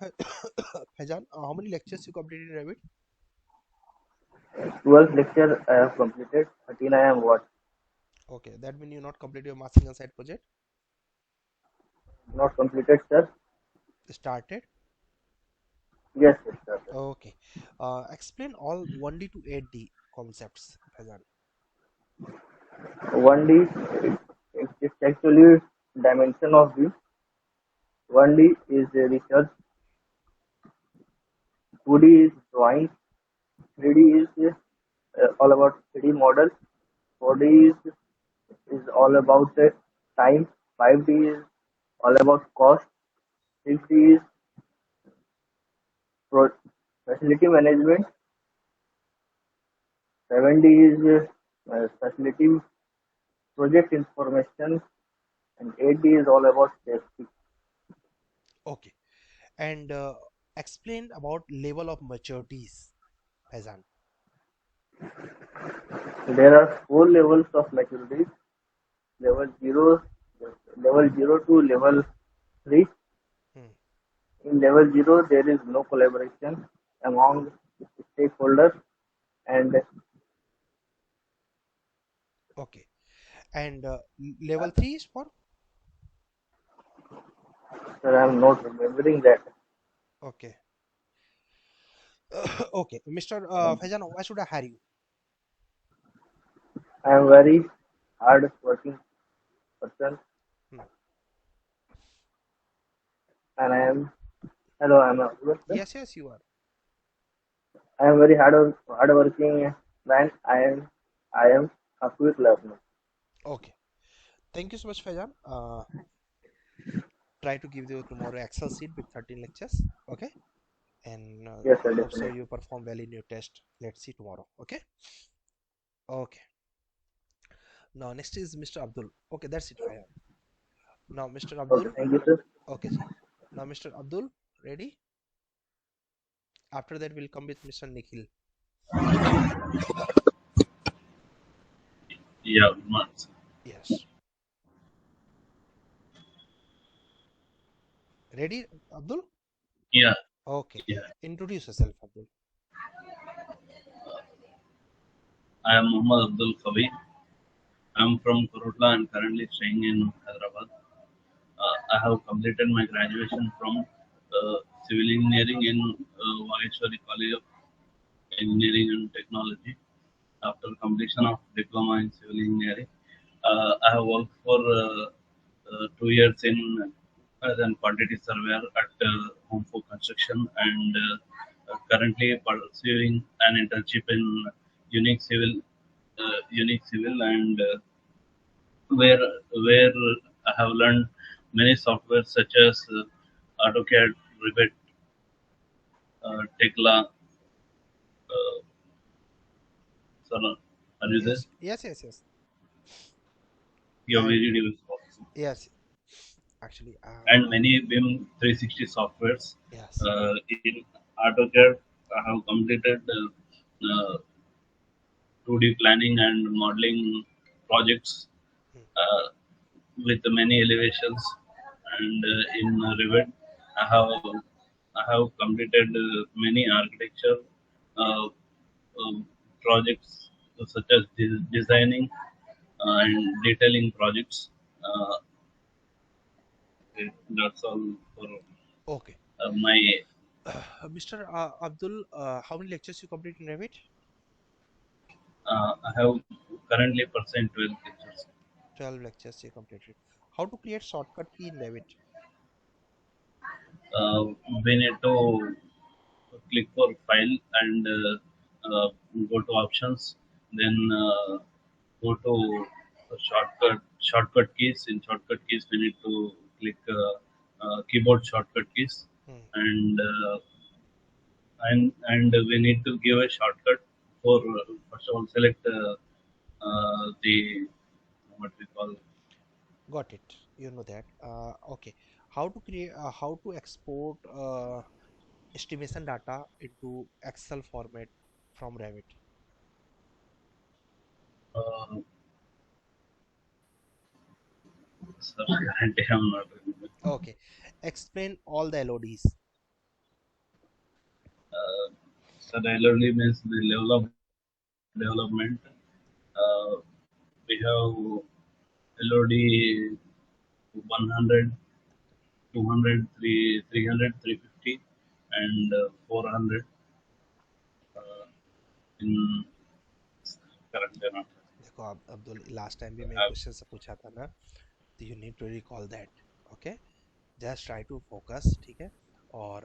Faizan, how many lectures you completed in Revit? 12 lecture I have completed, 13 I am what? Okay, that means you not complete your massing and site project. Not completed, sir. Started. Yes, yes, sir. Okay, explain all 1D to 8D concepts, Faizan. 1D, it's actually dimension of the 1D is research, 2D is drawing, 3D is all about 3D model, 4D is all about time, 5D is all about cost, 6D is facility management, 7D is facility project information, and 8D is all about safety. Okay, and explain about level of maturities, Faizan. There are 4 levels of maturity: level 0, level 0 to level 3. Hmm. In level 0, there is no collaboration among stakeholders, and Okay, and level 3 is for? sir, I am not remembering that. Okay. Okay, Mr. Faizan, why should I hire you? I am very hard working person, Hmm. and I am hello, I am audible, sir? Yes, yes, you are. I am very hard working man. I am a quick learner. Okay, thank you so much, Faizan. Try to give you tomorrow Excel sheet with 13 lectures. Okay, and Yes, sir, hope so definitely. you perform well in your test. Let's see tomorrow. Okay. Okay, now next is Mr. Abdul. Okay, that's it. I have now Mr. Okay, Abdul. thank you, sir. Okay ji, now Mr. Abdul, ready? After that we'll come with Mr. Nikhil. Yeah, good morning, sir. Yes, ready, Abdul? Yeah, Okay, yeah. introduce yourself, Abdul. I am Muhammad Abdul Khawi. I am from Kurutla and currently staying in Hyderabad. I have completed my graduation from civil engineering in Maheshwari College of Engineering and Technology. After completion of diploma in civil engineering, I have worked for 2 years in as an quantity surveyor at Home for Construction, and currently pursuing an internship in Unique Civil, and where where I have learned many software such as AutoCAD, Revit, Tekla. Sorry, are you there? Yes, yes, yes, yes. Your And very device also. yes, actually, And many BIM 360 softwares. yes. In AutoCAD, I have completed 2D planning and modeling projects Hmm. uh, with many elevations. And in Revit, I have completed many architecture uh, projects such as designing and detailing projects. Uh, that's all for Okay. my. Mr. Abdul, how many lectures you complete in Revit? I have currently percent 12 lectures. 12 lectures you completed. How to create shortcut key in Revit? Uh, we need to click for file and go to options, then go to shortcut keys. In shortcut keys, we need to click keyboard shortcut keys, Hmm. and we need to give a shortcut for first of all select the what we call. Got it. You know that. Okay. How to create? How to export estimation data into Excel format from Revit? Uh, Sorry, currently I'm not remembering. Okay. Explain all the LODs. So the LOD means the level of development. Uh, we have LOD 100, 200, 300, 350, and 400 in currently not. देखो Abdul last time भी मैं Uh, question से पूछा था ना, तो you need to recall that. Okay, just try to focus. ठीक है. और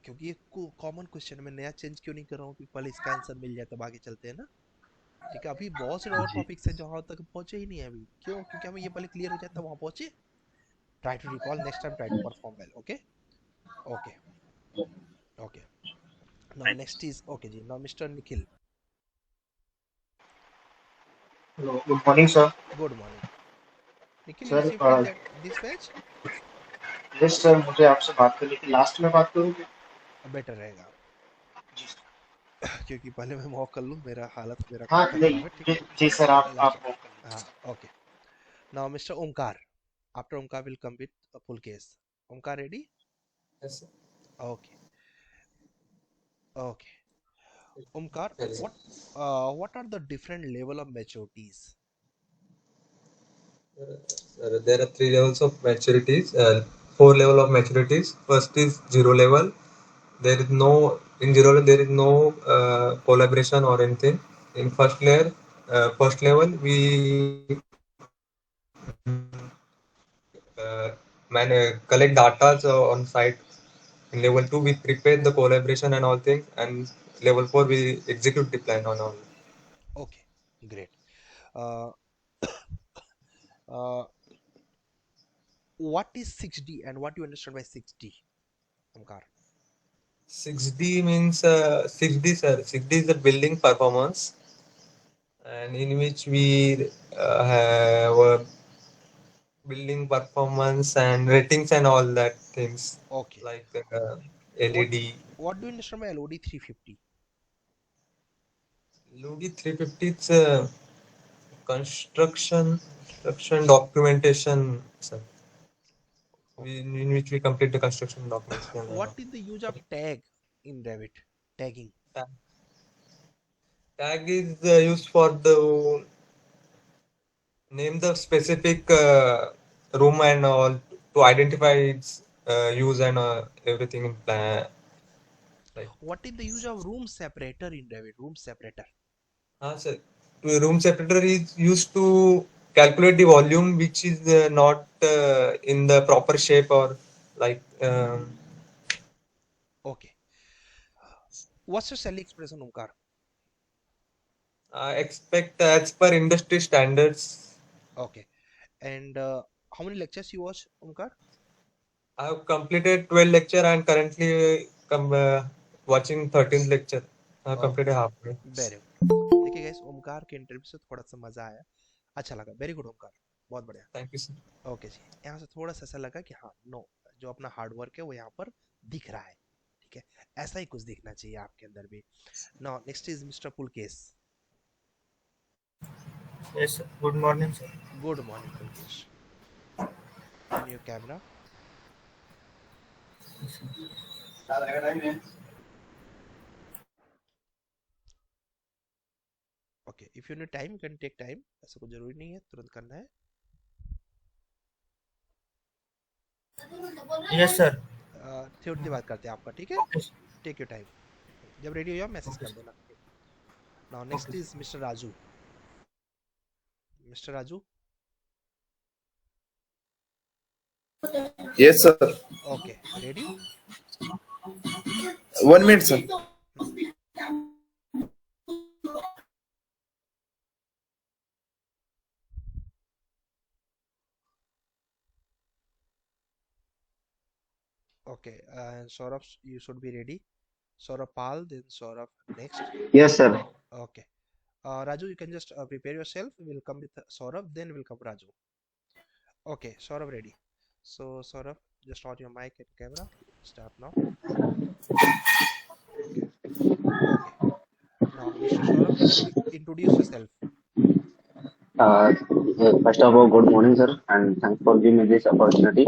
क्योंकि ये कॉमन क्वेश्चन मैं नया चेंज क्यों नहीं कर रहा हूँ, क्योंकि पहले इसका आंसर मिल जाए तब आगे चलते हैं ना. ठीक है, अभी बहुत से और जी. टॉपिक्स हैं जहाँ तक पहुंचे ही नहीं है अभी. क्यों? क्योंकि हमें ये पहले क्लियर हो जाए तब वहाँ पहुंचे. Try to recall next time, try to perform well. Okay. Okay. Okay. Now Thanks. Next is okay ji. Now mister Nikhil. Hello, good morning, sir. Good morning. Nikhil, you sir shifted that this page. Yes sir, मुझे आपसे बात करनी थी. Last में बात करूँ क्या? Better रहेगा. जी क्योंकि पहले मैं मॉक कर लूँ, मेरा हालत मेरा हाँ काफ़ी नहीं ख़राब है. ठीक जी, है. जी सर, आप लास्ट. वो कर लीजिए. हाँ. Okay. Now mister Omkar. After Omkar will come with a full case. Omkar ready? Yes, sir. Okay. Okay. Omkar, Tell me. what are the different level of maturities? There are three levels of maturities, four level of maturities. First is zero level. There is no in zero level there is no collaboration or anything. In first level we collect data on site. In level two we prepare the collaboration and all things, and level four we execute the plan on all. Okay, great. Uh, uh, what is 6D and what do you understand by 6D, Omkar? 6D means 6D, sir. 6D is the building performance, and in which we have building performance and ratings and all that things Okay. like What LED. what do you understand by LOD 350? LUD 350 it's construction documentation, sir. Okay. In which we complete the construction documentation and What all. is the use of tag in Revit? Tagging. Tag is used for the name the specific room and all to identify its use and everything in plan. Like, What is the use of room separator in Revit? Room separator. sir, room separator is used to calculate the volume which is not in the proper shape or like. Okay. What's your selling expression, Omkar? I expect as per industry standards. Okay. And how many lectures you watch, Omkar? I have completed 12 lecture and currently watching 13th lecture. I have completed half. Very good. देखिए guys, Omkar के interview से थोड़ा सा मजा आया, अच्छा लगा. Very good Omkar, बहुत बढ़िया. Thank you sir. ओके जी, यहाँ से थोड़ा सा ऐसा लगा कि हाँ, नो, जो अपना हार्ड वर्क है वो यहाँ पर दिख रहा है. ठीक है, ऐसा ही कुछ दिखना चाहिए आपके अंदर भी. Now next is mister Pulkesh. Yes, sir. Good morning, sir. Good morning Pulkesh. On your camera. Okay, if you need time you can take time. ऐसा कुछ जरूरी नहीं है तुरंत करना है. Yes, sir. थ्योरी बात करते हैं आपका. ठीक है, टेक योर टाइम. जब रेडी हो जाओ मैसेज कर देना. Now next is mister Raju. Mister Raju. Yes, sir. Okay, ready. 1 minute, sir. Okay, and Saurabh, you should be ready. Saurabh Pal, then Saurabh next. Yes, sir. Okay. Raju, you can just prepare yourself. We'll come with Saurabh, then we'll come Raju. Okay, Saurabh ready. So Saurabh, just on your mic and camera. Start now. Okay. Now, Mr. Saurabh, introduce yourself. First of all, good morning, sir, and thanks for giving me this opportunity.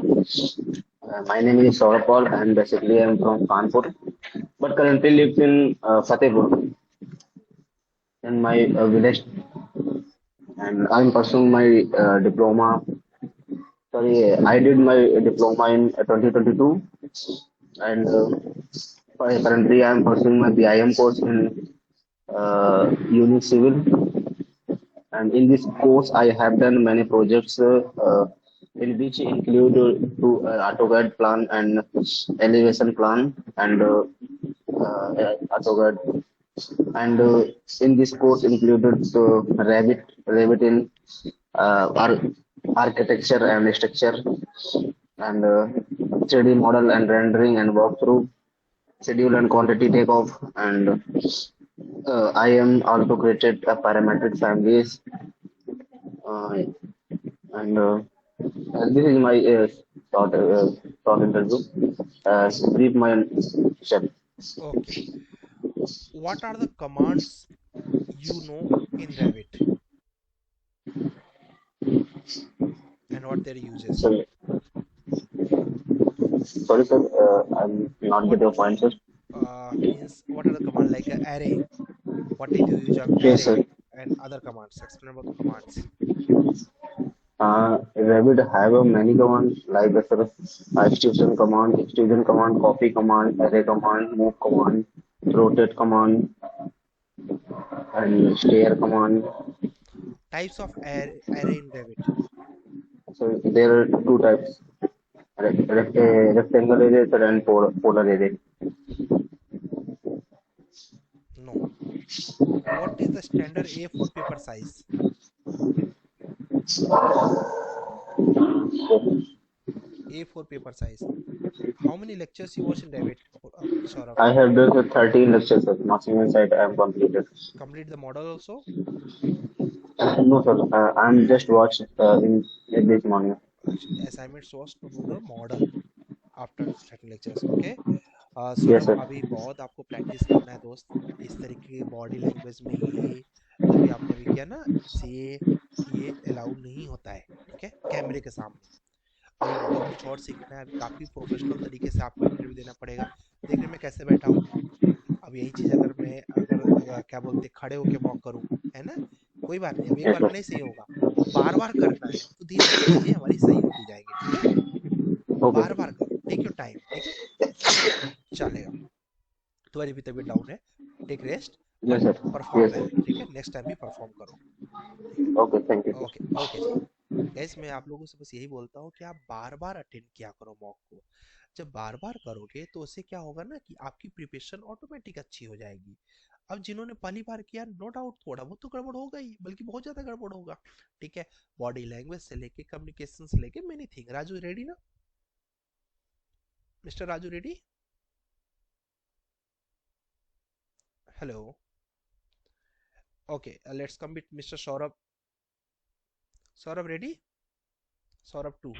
My name is Saurabh Paul, and basically I'm from Kanpur, but currently lives in Fatehpur, in my village, and I'm pursuing my diploma. Sorry, I did my diploma in 2022, and currently I'm pursuing my BIM course in Unix Civil. And in this course, I have done many projects in which include AutoCAD plan and elevation plan and AutoCAD. And in this course included Revit in architecture and structure, and 3D model and rendering and walkthrough, schedule and quantity takeoff, and I am also created a parametric families, and this is my short interview. Brief my step. Okay. What are the commands you know in Revit, and what their uses? Sorry, sir. I'm not get your point, sir. Means what are the commands like array? What is the use of array? Yes, sir. And other commands? Explain about the commands. Revit have many commands like extrusion command, copy command, array command, move command, rotate command, and steer command. Types of array in Revit. So there are two types: rectangle array and polar array. No. What is the standard A4 paper size? A4 paper size. How many lectures you watch in Revit, Saurabh? I have done 13 lectures, sir. Maximum site I have completed. Complete the model also? No, sir. I'm just watched in this morning. Assignments was to do the model after 13 lectures. Okay. Yes, sir. अभी बहुत आपको practice करना है दोस्त. इस तरीके की body language में ये अभी आपने भी किया ना, ये अलाउ नहीं होता है. ठीक है, कैमरे के सामने. अभी बहुत कुछ और सीखना है. काफी प्रोफेशनल तरीके से आपको इंटरव्यू देना पड़ेगा. देखिए मैं कैसे बैठा हूँ. अब यही चीज अगर क्या बोलते खड़े होके वॉक करूँ, है ना, कोई बात नहीं. अब एक बार नहीं सही होगा, बार बार करना है तो धीरे धीरे चीजें हमारी सही होती जाएगी. ठीक है. Okay. बार बार करो, टेक योर टाइम, ठीक है, चलेगा। तुम्हारी भी तबीयत डाउन है, take rest, Yes, but sir. Perform Yes, well, sir. ठीक है, नेक्स्ट टाइम भी परफॉर्म करो, ठीक Okay. Thank you, है, ओके sir. ओके जी। गैस मैं आप लोगों से बस यही बोलता हूँ कि आप बार बार अटेंड किया करो मॉक को। जब बार बार करोगे तो उससे क्या होगा ना कि आपकी प्रिपरेशन ऑटोमेटिक अच्छी हो जाएगी। अब जिन्होंने पहली बार किया, नो डाउट थोड़ा बहुत तो गड़बड़ होगा ही, बल्कि बहुत ज्यादा गड़बड़ होगा, ठीक है। बॉडी लैंग्वेज से लेके कम्युनिकेशन से लेके मेनी थिंग। राजू रेडी ना? Mister Raju ready? Hello, okay, let's come with mister Saurabh. Saurabh ready? Saurabh 2।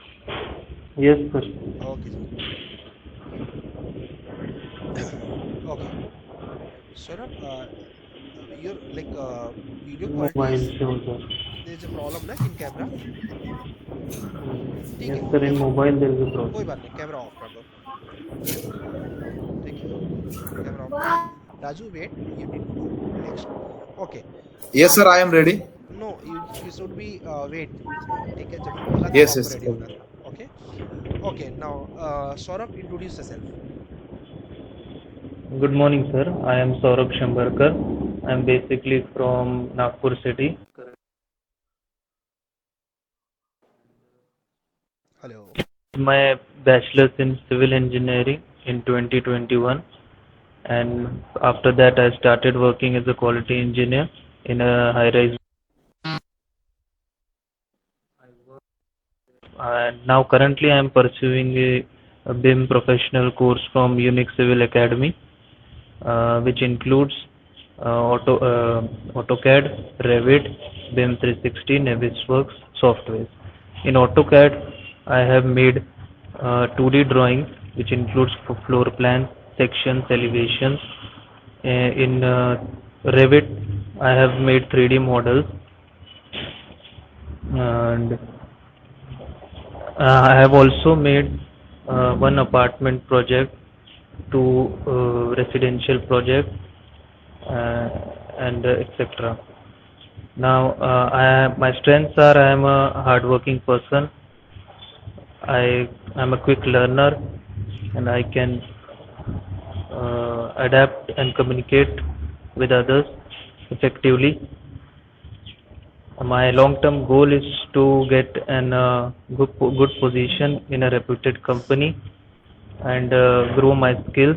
Yes, sir. Okay जी, okay. Saurabh, your like video quality Mobile is shows, sir. there is a problem ना in camera, ठीक Yes, है, sir. In camera mobile there is a कोई problem. बात नहीं, camera off कर दो, ठीक है, कैमरा ऑफ कर दो। Raju wait, you need to do next, okay. Yes, sir, I am ready. No, you should be wait, ठीक है, जब मैं बोला तब Yes, आपको yes. रेडी होना था, okay okay. Now Saurabh, introduce yourself. Good morning, sir. I am Saurabh Shambarkar. I am basically from Nagpur city. Hello, My bachelor's in civil engineering in 2021, and after that I started working as a quality engineer in a high-rise. Now currently I am pursuing a BIM professional course from Unix Civil Academy, which includes AutoCAD, Revit, BIM 360, Navisworks software. In AutoCAD, I have made 2D drawings, which includes floor plans, sections, elevations. In Revit, I have made 3D models, and I have also made one apartment project, two residential projects, and etc. Now, my strengths are I am a hardworking person. I am a quick learner, and I can adapt and communicate with others effectively. My long-term goal is to get an good position in a reputed company and grow my skills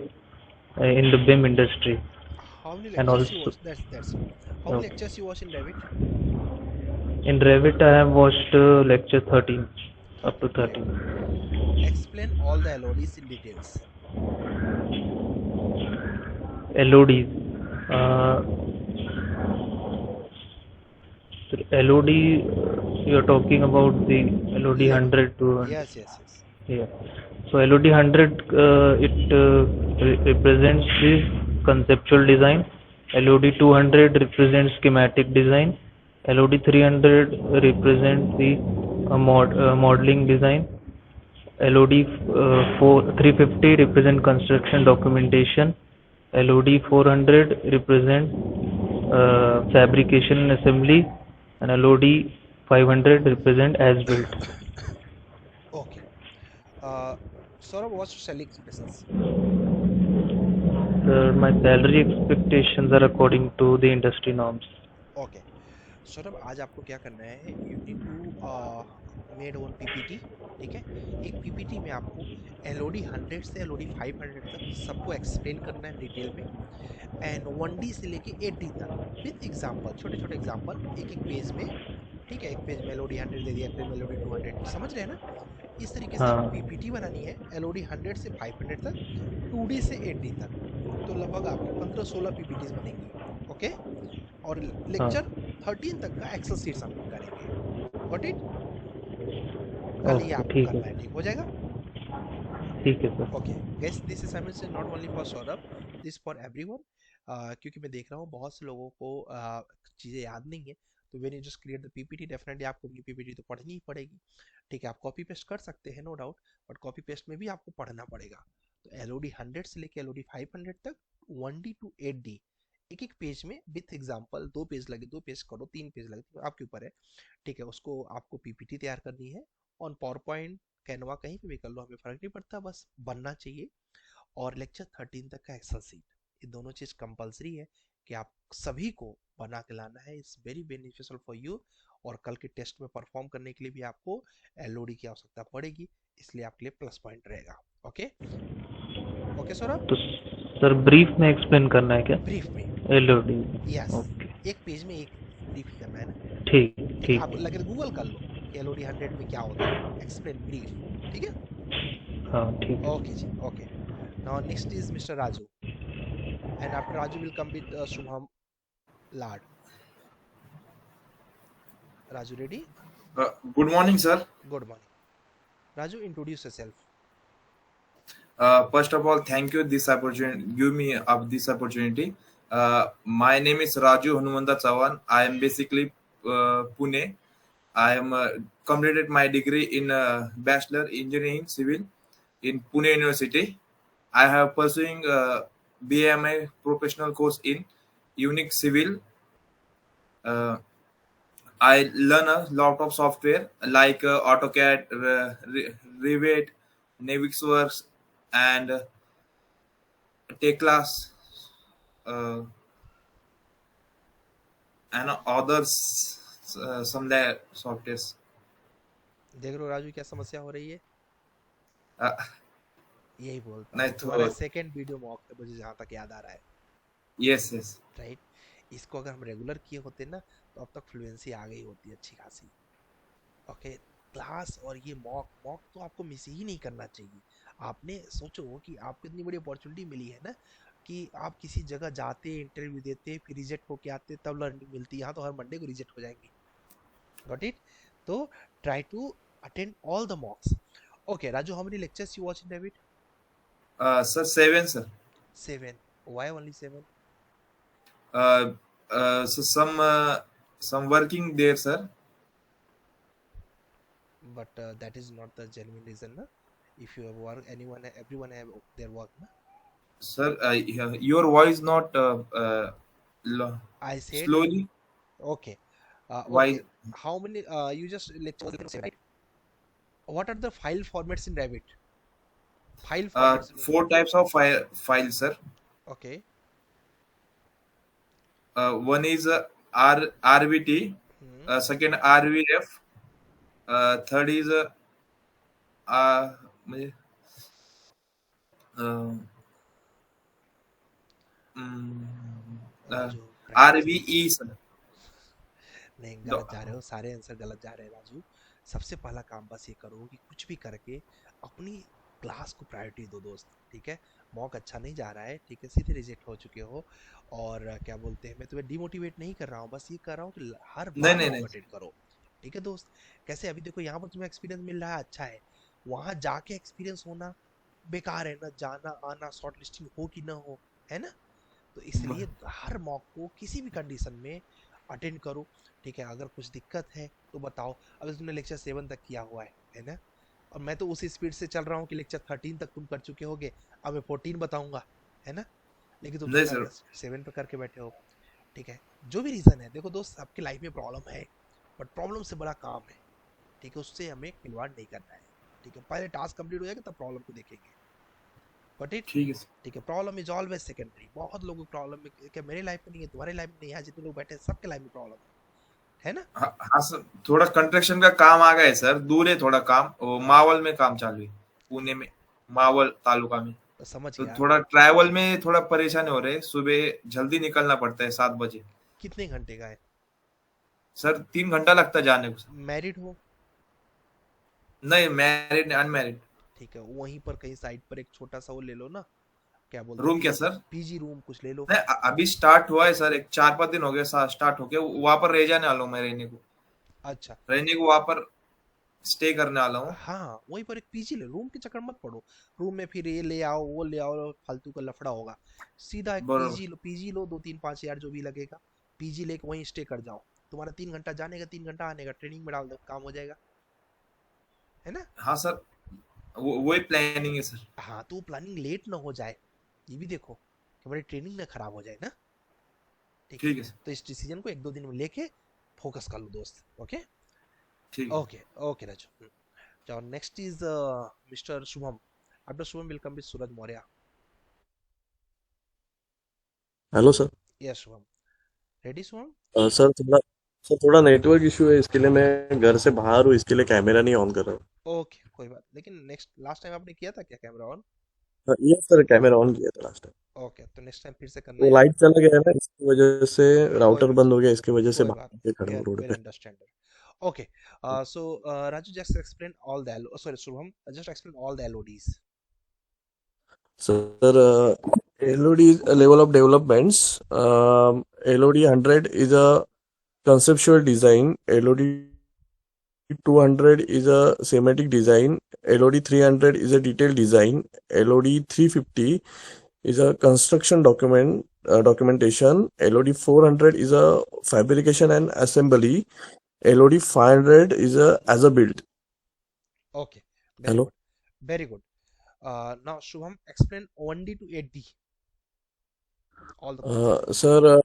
in the BIM industry. how many And lectures you also, watch? That's how many lectures you watch in Revit? in Revit, I have watched lecture 13, up to 13. Explain all the LODs in details. LODs. LOD, you're talking about the LOD 100 to Yes, yes, yes. yeah. So LOD 100 represents the conceptual design. LOD 200 represents schematic design. LOD 300 represents the modeling design. LOD 350 represent construction documentation. LOD 400 represent fabrication and assembly, and LOD 500 represent as built. Okay. Saurabh, what's your selling expectations? My salary expectations are according to the industry norms. Okay. Saurabh, आज आपको क्या करना है, you need to made one PPT, ठीक है। एक PPT में आपको एलओडी 100 से एलओडी 500 तक सबको एक्सप्लेन करना है डिटेल में, एंड 1D से लेके 8D तक विथ एग्जांपल, छोटे छोटे एग्जांपल एक एक पेज में, ठीक है। एक पेज में एलओडी 100 दे दिया, एक पेज में एलओडी 200, समझ रहे हैं ना? इस तरीके से हाँ. पीपीटी बनानी है एलओडी 100 से 500 तक, 2D से 8D तक, तो लगभग आपकी 15-16 पीपीटीज बनेंगी, ओके। और लेक्चर 13 तक का एक्सेल शीट सबमिट करेंगे, गॉट इट? कल ही आपको ठीक करना है. है, ठीक हो जाएगा? ठीक है sir. Okay guys, this assignment is not only for Saurabh, this for everyone, क्योंकि मैं देख रहा हूँ बहुत से लोगों को चीज़ें याद नहीं है, तो when you just create the PPT, definitely आपको उनकी पीपीटी तो पढ़नी ही पड़ेगी, ठीक है। आप कॉपी पेस्ट कर सकते हैं, no doubt, but copy paste में भी आपको पढ़ना पड़ेगा। तो एलओडी 100 से लेके एलओडी 500 तक 1D to 8D एक एक पेज में विथ एग्जांपल, 2 पेज लगे 2 पेज करो, 3 पेज लगे, तो आपके ऊपर है, ठीक है। उसको आपको पीपीटी तैयार करनी है ऑन पावर पॉइंट कैनवा कहीं पे भी कर लो, हमें फर्क नहीं पड़ता, बस बनना चाहिए। और लेक्चर 13 तक का एक्सेल सीट, ये दोनों चीज कंपलसरी है कि आप सभी को बना के लाना है। It's very beneficial for you. और कल के टेस्ट में परफॉर्म करने के लिए भी आपको एलओडी की आवश्यकता पड़ेगी, इसलिए आपके लिए प्लस पॉइंट रहेगा। Okay okay Saurabh. तो सर ब्रीफ में एक्सप्लेन करना है क्या? ब्रीफ में, एलओडी। यस, ओके, एक पेज में एक ब्रीफ ही करना है ना। ठीक ठीक है, ठीक आप लगे तो गूगल कर लो कि एलओडी 100 में क्या होता है, एक्सप्लेन ब्रीफ। ठीक है, हाँ ठीक है। ओके जी, okay. Now next is mister Raju, and after Raju will come with Shubham Lad. Raju, ready? Good morning, sir. Good morning. Raju, introduce yourself. First of all, thank you this opportunity. Give me this opportunity. My name is Raju Hanumanda Chavan. I am basically Pune. I am completed my degree in Bachelor Engineering Civil in Pune University. I have pursuing BMA professional course in Unix Civil. I learn a lot of software like AutoCAD, Revit, Navisworks, and Teclas, and others, some softwares. देख लो राजू क्या समस्या हो रही है। यही बोलता नहीं हूँ, तुम्हारा सेकंड वीडियो मॉक है मुझे जहाँ तक याद आ रहा है। यस यस राइट, इसको अगर हम रेगुलर किए होते ना तो अब तक फ्लुएंसी आ गई होती अच्छी खासी। ओके, क्लास और ये मॉक तो आपको मिस ही नहीं करना चाहिए। आपने सोचो कि आपको इतनी बड़ी अपॉर्चुनिटी मिली है ना कि आप किसी जगह जाते, इंटरव्यू देते, फिर रिजेक्ट होके आते, तब लर्निंग मिलती। यहाँ तो हर मंडे को रिजेक्ट हो जाएंगे। Got it? तो try to attend all the mocks. Okay Raju, how many lectures you watch in David? Sir, 7, sir. 7. Why only 7? So some working there, sir. But that is not the genuine reason, na? If you have work, everyone have their work, na? Sir, your voice not I said slowly. Okay. Why? Okay. How many? You just let's say, right? What are the file formats in Revit? File formats. 4 types of files, sir. Okay. One is RVT, second RVF, third is RVE, sir. नहीं, गलत जा रहे हो, सारे answer गलत जा रहे हैं राजू। सबसे पहला काम बस ये करो कि कुछ भी करके अपनी क्लास को प्रायोरिटी दो दोस्त। ठीक है, मॉक अच्छा नहीं जा रहा है, ठीक है, सीधे रिजेक्ट हो चुके हो। और क्या बोलते हैं, मैं तुम्हें डिमोटिवेट नहीं कर रहा हूँ, बस ये कर रहा हूँ कि हर बार मॉक अटेंड करो। ठीक है दोस्त, कैसे अभी देखो यहाँ पर तुम्हें एक्सपीरियंस मिल रहा है, अच्छा है। वहाँ जाके एक्सपीरियंस होना बेकार है ना, जाना आना, शॉर्ट लिस्टिंग हो कि ना हो, है ना। तो इसलिए हर मॉक को किसी भी कंडीशन में अटेंड करो। ठीक है, अगर कुछ दिक्कत है तो बताओ। अभी तुमने लेक्चर 7 तक किया हुआ है ना, और मैं तो उसी स्पीड से चल रहा हूँ कि लेक्चर 13 तक तुम कर चुके होगे। अब मैं 14 बताऊंगा, है ना, लेकिन तुम 7 पे करके बैठे हो। ठीक है, जो भी रीज़न है, देखो दोस्त, आपकी लाइफ में प्रॉब्लम है, बट प्रॉब्लम से बड़ा काम है। ठीक है, उससे हमें खिलवाड़ नहीं करना है। ठीक है, पहले टास्क कंप्लीट हो जाएगा तब प्रॉब्लम को देखेंगे। बट ठीक है, प्रॉब्लम इज ऑलवेज सेकेंडरी। बहुत लोगों की प्रॉब्लम है, क्या मेरे लाइफ में नहीं है, तुम्हारे लाइफ में नहीं है, जितने लोग बैठे हैं सबके लाइफ में प्रॉब्लम है ना। हाँ सर, थोड़ा कंस्ट्रक्शन का काम आ गया है सर, दूर है थोड़ा काम, मावल में काम चालू है, पुणे में, मावल तालुका में। तो समझ तो गया, थोड़ा ट्रैवल में थोड़ा परेशानी हो रही है, सुबह जल्दी निकलना पड़ता है 7 बजे। कितने घंटे का है सर? 3 घंटा लगता है जाने को। मैरिड हो? नहीं, मैरिड, अनमैरिड। ठीक है, वहीं पर कहीं साइड पर एक छोटा सा वो ले लो ना, क्या बोलते रूम क्या सर? पीजी रूम कुछ ले लो। नहीं, अभी स्टार्ट हुआ है सर, एक 4-5 दिन हो गए स्टार्ट होके, वहां पर रह जाने वाला हूँ मैं, रहने को। अच्छा, रहने को वहां पर स्टे करने वाला हूँ। हाँ, वहीं पर एक पीजी ले। रूम के चक्कर मत पड़ो, रूम में फिर ये ले आओ वो ले आओ, फालतू का लफड़ा होगा। सीधा एक पीजी लो, 2-5 हजार जो भी लगेगा, पीजी लेके वहीं स्टे कर जाओ। तुम्हारा 3 घंटा जाने का, 3 घंटा आने का, ट्रेनिंग में डाल दो, काम हो जाएगा, है ना। हाँ सर, वही प्लानिंग है सर। हाँ, तो प्लानिंग लेट ना हो जाए, ये भी देखो कि हमारी ट्रेनिंग ना खराब हो जाए ना। ठीक है, तो इस डिसीजन को 1-2 दिन में लेके फोकस कर लो दोस्त। ओके, ठीक, okay Raju. So next is Mr. Shubham. After Shubham will come with Suraj Maurya. Hello sir. Yes, Shubham. Ready, Shubham? Sir थोड़ा नेटवर्क इशू है, इसके लिए मैं घर से बाहर हूँ, इसके लिए कैमरा नहीं ऑन कर रहा हूँ। ओके, कोई बात। लेकिन नेक्स्ट लास्ट टाइम आपने किया था क्या कैमरा ऑन? ये सर कैमरा ऑन किया था लास्ट टाइम। ओके, तो नेक्स्ट टाइम फिर से करना वो है। लाइट चला गया है ना, इसकी वजह से कोई राउटर बंद हो गया, इसकी वजह से कोई बाहर बात आके खड़ा हूँ रोड वेल पे। Understand. Okay, so Raju just explain all the sorry Shubham, just explain all the LODs. Sir LOD is a level of developments. LOD 100 is a conceptual design. LOD 200 is a schematic design. LOD 300 is a detailed design. LOD 350 is a construction documentation. LOD 400 is a fabrication and assembly. LOD 500 is a as a build. Okay, very Hello. good, very good. Now Shubham, explain 1D to 8D. All the points. Sir,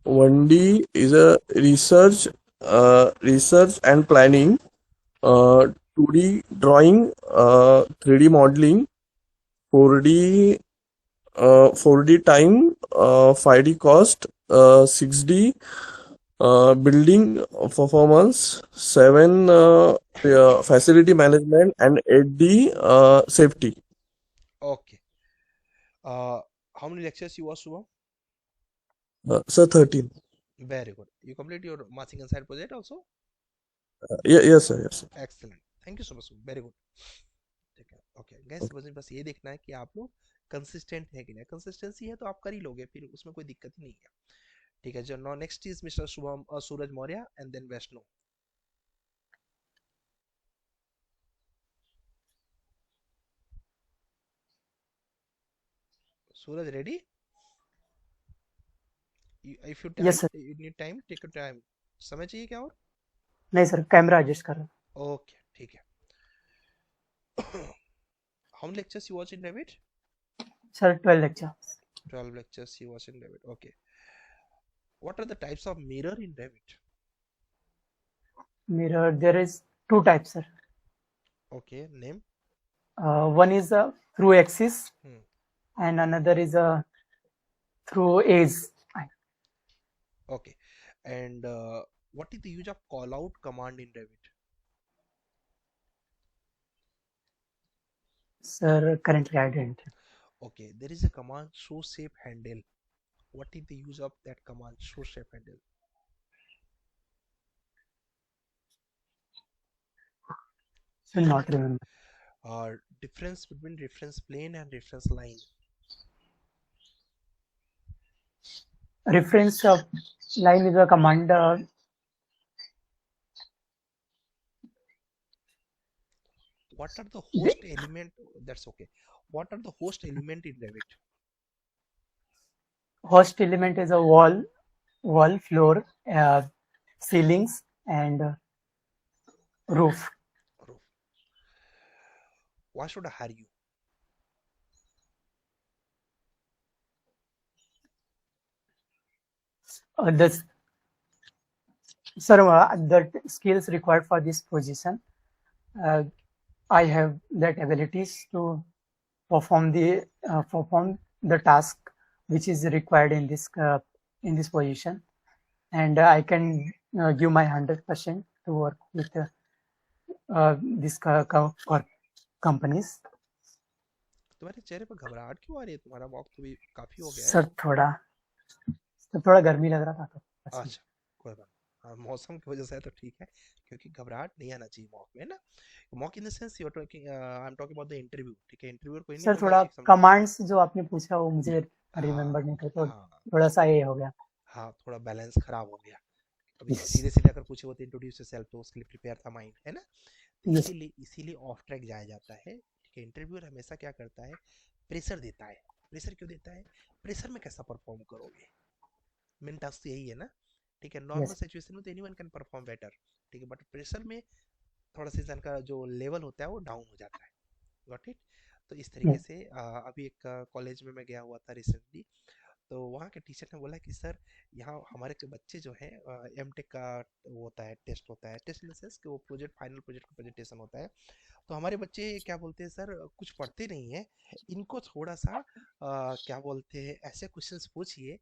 1D is a research and planning. 2D drawing, 3D modeling, 4D 4D time, 5D cost, 6D building performance, 7 facility management, and 8D safety. Okay. How many lectures you watched, Shubham? Sir, 13. Very good. You complete your Massing and Side project also? Yes sir, yes sir. Excellent. Thank you so much. Very good. ठीक है. Okay, guys, मुझे बस ये देखना है कि आप लोग कंसिस्टेंट है कि नहीं. कंसिस्टेंसी है तो आप कर ही लोगे, फिर उसमें कोई दिक्कत ही नहीं है. ठीक है. जो next is mister Shubham Suraj Maurya and then Vaishnav. Suraj ready? If you Yes sir. you need time, take your time. समय चाहिए क्या और? नहीं सर, कैमरा एडजस्ट कर रहा हूँ. ओके, ठीक है. How many lectures you watch in Revit? Sir, 12 lectures. 12 lectures you watch in Revit. Okay. What are the types of mirror in Revit? Mirror, there is 2 types, sir. Okay, name? One is through axis and another is through edge. Okay. And what is the use of call out command in Revit? Sir, currently I didn't. Okay, there is a command show shape handle. What is the use of that command show shape handle? Should not remember. Difference between reference plane and reference line. Reference line is a command. What are the host element? That's okay. What are the host element in Revit? Host element is a wall, floor, ceilings, and roof. Why should I hire you? The skills required for this position, I have that abilities to perform the task which is required in this position, and I can give my 100% to work with these companies. तुम्हारे चेहरे पर घबराहट क्यों आ रही है? तुम्हारा walk तो भी काफी हो गया है. सर थोड़ा गर्मी लग रहा था तो. अच्छा, कोई बात. मौसम की वजह से है तो ठीक है, क्योंकि घबराहट नहीं आना चाहिए मॉक में ना. Mock in the sense you are talking, I am talking about the interview. ठीक है, इंटरव्यूअर कोई नहीं. सर थोड़ा कमांड्स जो आपने पूछा वो मुझे रिमेंबर नहीं था, तो थोड़ा सा ये हो गया. हाँ, थोड़ा बैलेंस खराब हो गया. अभी सीधे सीधे अगर पूछे होते इंट्रोड्यूस योरसेल्फ तो उसके लिए प्रिपेयर था माइंड, है ना. इसीलिए ऑफ ट्रैक जाया जाता है. ठीक है, इंटरव्यूअर हमेशा क्या करता है, प्रेशर देता है. प्रेशर क्यों देता है? प्रेशर में कैसा परफॉर्म करोगे, मेन टास्क यही है ना. ठीक है, नॉर्मल सिचुएशन में तो एनीवन कैन परफॉर्म बेटर. ठीक है, बट प्रेशर में थोड़ा सा इंसान का जो लेवल होता है वो डाउन हो जाता है. Got it? तो इस तरीके से अभी एक कॉलेज में मैं गया हुआ था रिसेंटली, तो वहाँ के टीचर ने बोला कि सर यहाँ हमारे के बच्चे जो हैं एमटेक का वो होता है, टेस्ट होता है, टेस्ट इन द सेंस कि वो प्रोजेक्ट, फाइनल प्रोजेक्ट का प्रेजेंटेशन होता है। तो हमारे बच्चे क्या बोलते हैं सर, कुछ पढ़ते नहीं है, इनको थोड़ा सा क्या बोलते हैं ऐसे क्वेश्चंस पूछिए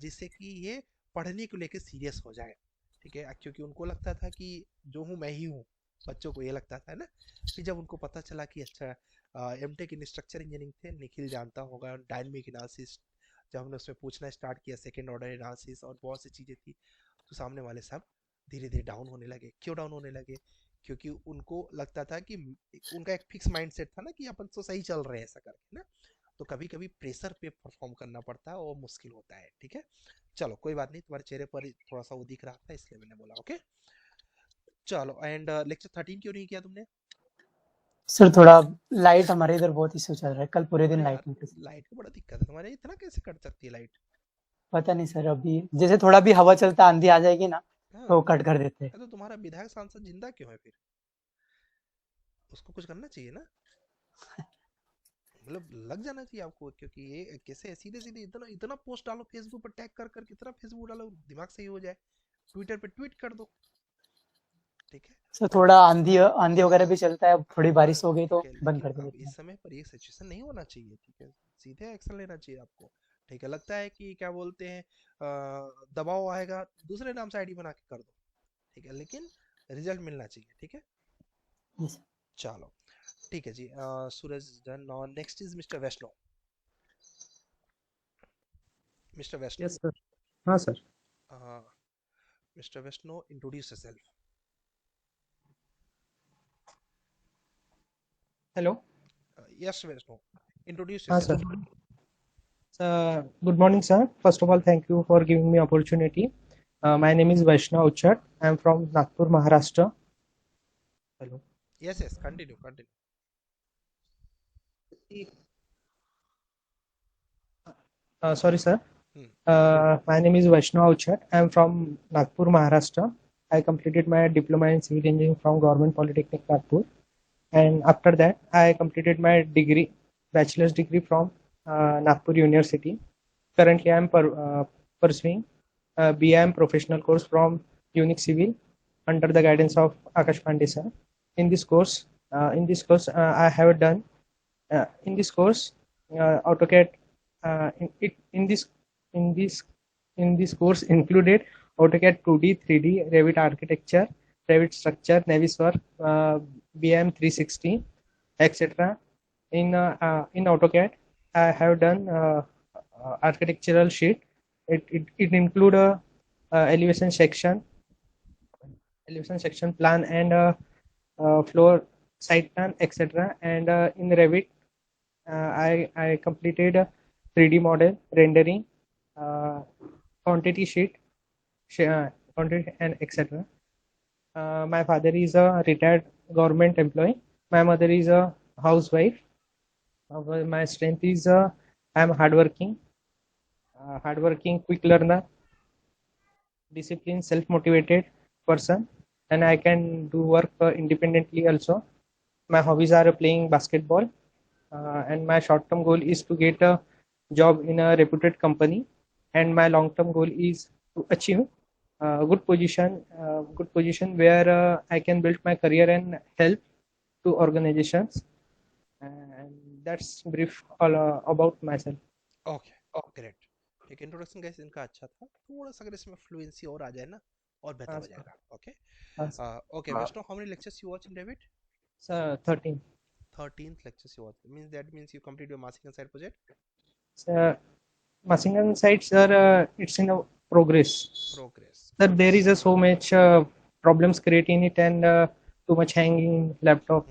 जिससे कि ये पढ़ने को लेके सीरियस हो जाए। ठीक है, क्योंकि उनको लगता था कि जो हूँ मैं ही हूँ, बच्चों को ये लगता था ना। फिर जब उनको पता चला कि अच्छा एमटेक इन स्ट्रक्चर इंजीनियरिंग थे, निखिल जानता होगा, डायनेमिक एनालिसिस, जब हमने उसमें पूछना स्टार्ट किया, सेकेंड ऑर्डर एनालिसिस और बहुत सी चीज़ें थी, तो सामने वाले सब धीरे धीरे डाउन होने लगे। क्यों डाउन होने लगे? क्योंकि उनको लगता था कि उनका एक फिक्स माइंडसेट था ना कि अपन तो सही चल रहे हैं ऐसा करके ना। तो कभी कभी प्रेशर पे परफॉर्म करना पड़ता है और मुश्किल होता है। ठीक है, चलो कोई बात नहीं, तुम्हारे चेहरे पर थोड़ा सा वो दिख रहा था इसलिए मैंने बोला। ओके चलो, एंड लेक्चर 13 क्यों नहीं किया तुमने? सर थोड़ा लाइट हमारे इधर बहुत इशू चल रहा है, कल पूरे दिन अरे लाइट यार, नहीं थी। लाइट का बड़ा दिक्कत है तुम्हारे, इतना कैसे कट सकती है लाइट? पता नहीं सर, अभी जैसे थोड़ा भी हवा चलता आंधी आ जाएगी ना हाँ, तो कट कर देते हैं। तो तुम्हारा विधायक सांसद जिंदा क्यों है फिर? उसको कुछ करना चाहिए ना, मतलब लग जाना चाहिए आपको। क्योंकि ये कैसे सीधे सीधे इतना इतना पोस्ट डालो फेसबुक पर, टैग कर कर कितना फेसबुक डालो, दिमाग सही हो जाए। ट्विटर पे ट्वीट कर दो। ठीक है, सर थोड़ा आंधी आंधी वगैरह भी चलता है, थोड़ी बारिश हो गई तो ठीक है, बंद लेकिन कर अब देते हैं। इस समय पर ये सिचुएशन नहीं होना चाहिए। ठीक है, सीधे एक्शन लेना चाहिए आपको। ठीक है, लगता है कि क्या बोलते हैं दबाव आएगा, दूसरे नाम से आईडी बना के कर दो। ठीक है, लेकिन रिजल्ट मिलना चाहिए। ठीक है, Yes. चलो ठीक है जी। Suraj done. Next is mister Vaishnav. Mister Vaishnav, yes sir. हाँ sir. Mister Vaishnav, introduce yourself. Hello. Yes Vaishnav, introduce हाँ sir. Yourself. Good morning, sir. First of all, thank you for giving me opportunity. My name is Vaishnav Uchhat. I am from Nagpur, Maharashtra. Hello. Yes, continue. Sorry, sir. My name is Vaishnav Uchhat. I am from Nagpur, Maharashtra. I completed my diploma in civil engineering from Government Polytechnic, Nagpur. And after that, I completed my degree, bachelor's degree from Nagpur University. Currently, I am pursuing BIM professional course from Unix Civil under the guidance of Akash Pandey sir. In this course, I have done AutoCAD. In this course included AutoCAD 2D, 3D, Revit architecture, Revit structure, Navisworks, BIM 360, etc. In AutoCAD, I have done architectural sheet. It include a elevation section plan, and floor site plan, etc. And in Revit, I completed a 3D model rendering, quantity sheet, quantity, and etc. My father is a retired government employee. My mother is a housewife. My strength is I am hardworking, quick learner, disciplined, self-motivated person, and I can do work independently also. My hobbies are playing basketball, and my short-term goal is to get a job in a reputed company, and my long-term goal is to achieve good position where I can build my career and help to organizations. And that's brief all about myself. Okay, great. ठीक, introduction guys इनका अच्छा था, थोड़ा सा अगर इसमें fluency और आ जाए ना और बेहतर हो जाएगा। Okay okay Vaishnav, how many lectures you watch in Revit? Sir, 13. 13th lectures you watch. That means you complete your Masingan side project? Sir, Masingan side, sir, it's in a progress. Sir, there is so much problems created in it, and too much hanging laptop.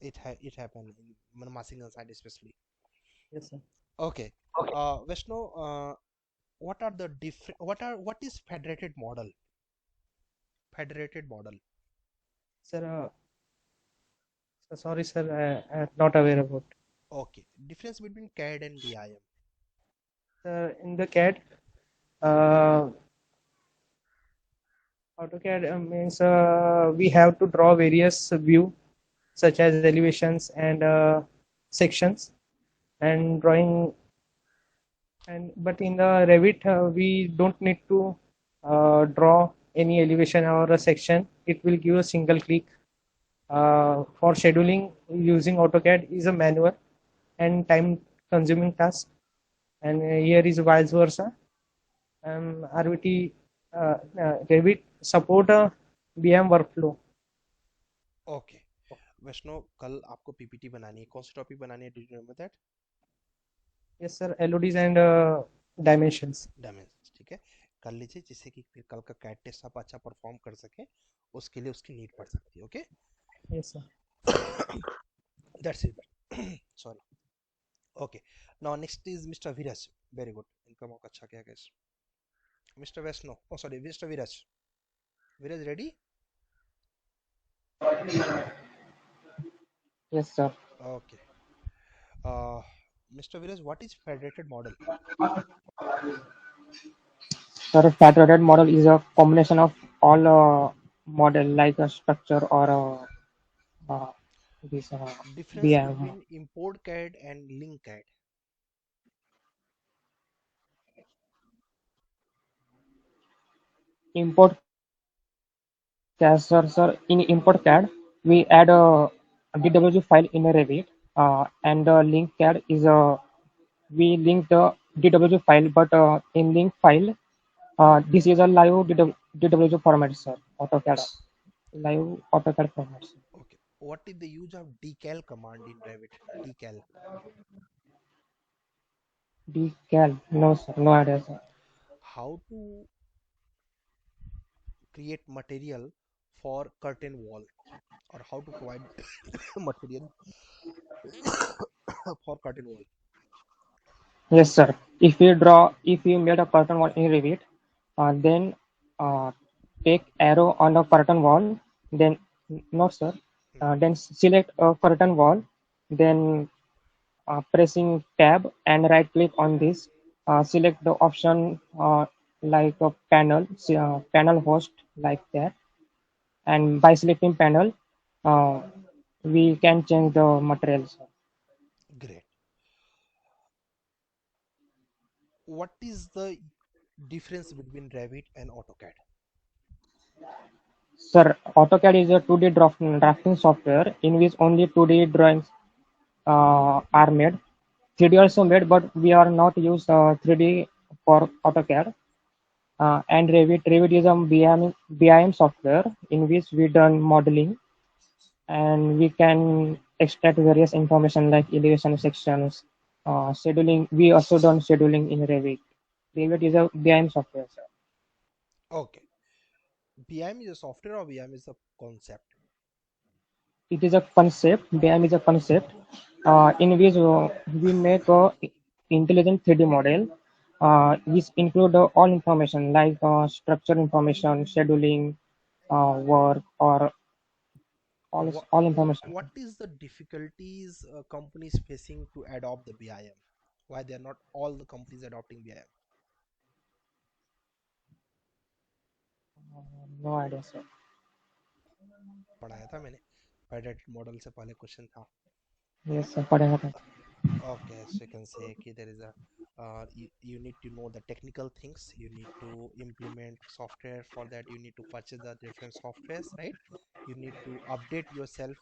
It happened in Masingan side especially. Yes, sir. Okay. Vishnu, what are the different? What is federated model? Federated model. Sir, sorry, sir, I'm not aware about. Okay. Difference between CAD and BIM. In the CAD, AutoCAD means we have to draw various view such as elevations and sections, and drawing But in the Revit, we don't need to draw any elevation or a section. It will give a single click. For scheduling using AutoCAD is a manual and time consuming task, and here is vice versa. RVT Revit support a BM workflow. Okay Vaishnav, कल आपको PPT बनानी है, कौन सी topic बनानी है? Do you remember that? Yes sir, LODs and dimensions. Dimensions, ठीक है, कर लीजिए, जिससे कि फिर कल का कैट टेस्ट आप अच्छा परफॉर्म कर सकें, उसके लिए उसकी नीड पड़ सकती है. Okay, Yes sir. That's it. Sorry. Okay, now next is mister Viraj. Very good, इनका मौका अच्छा किया guys. Mister Vaishnav, O sorry, mister Viraj. Viraj ready? Yes sir. Okay. Mr. Viraj, what is federated model? Sir, federated model is a combination of all model like a structure or this Difference BIM. between import CAD and link CAD. Import CAD, sir, in import CAD we add a DWG file in a Revit, and the link CAD is we link the DWG file, but in link file this is a live DWG format, sir. AutoCAD live AutoCAD format, sir. Okay. What is the use of decal command in Revit? Decal. Decal, no sir, no idea, sir. How to create material for curtain wall, or how to provide material for curtain wall? Yes, sir. If you made a curtain wall in Revit, then take arrow on the curtain wall, then no, sir. Then select a curtain wall, then pressing tab and right click on this. Select the option like a panel, panel host like that, and by selecting panel, we can change the materials. Great. What is the difference between Revit and AutoCAD? Sir, AutoCAD is a 2D drafting software in which only 2D drawings are made. 3D also made, but we are not use 3D for AutoCAD. And Revit is a BIM software in which we done modeling, and we can extract various information like elevation sections, scheduling. We also done scheduling in Revit. Revit is a BIM software, sir. Okay. BIM is a software or BIM is a concept? It is a concept. BIM is a concept in which we make a intelligent 3D model, which include all information like structure information, scheduling, work, or all information. What is the difficulties companies facing to adopt the BIM? Why they are not all the companies adopting BIM? No idea, sir. पढ़ाया था मैंने, federated model से पहले question था. Yes, sir. पढ़ा था. Okay, so you can say कि there is a you need to know the technical things, you need to implement software. For that you need to purchase the different softwares, right? You need to update yourself.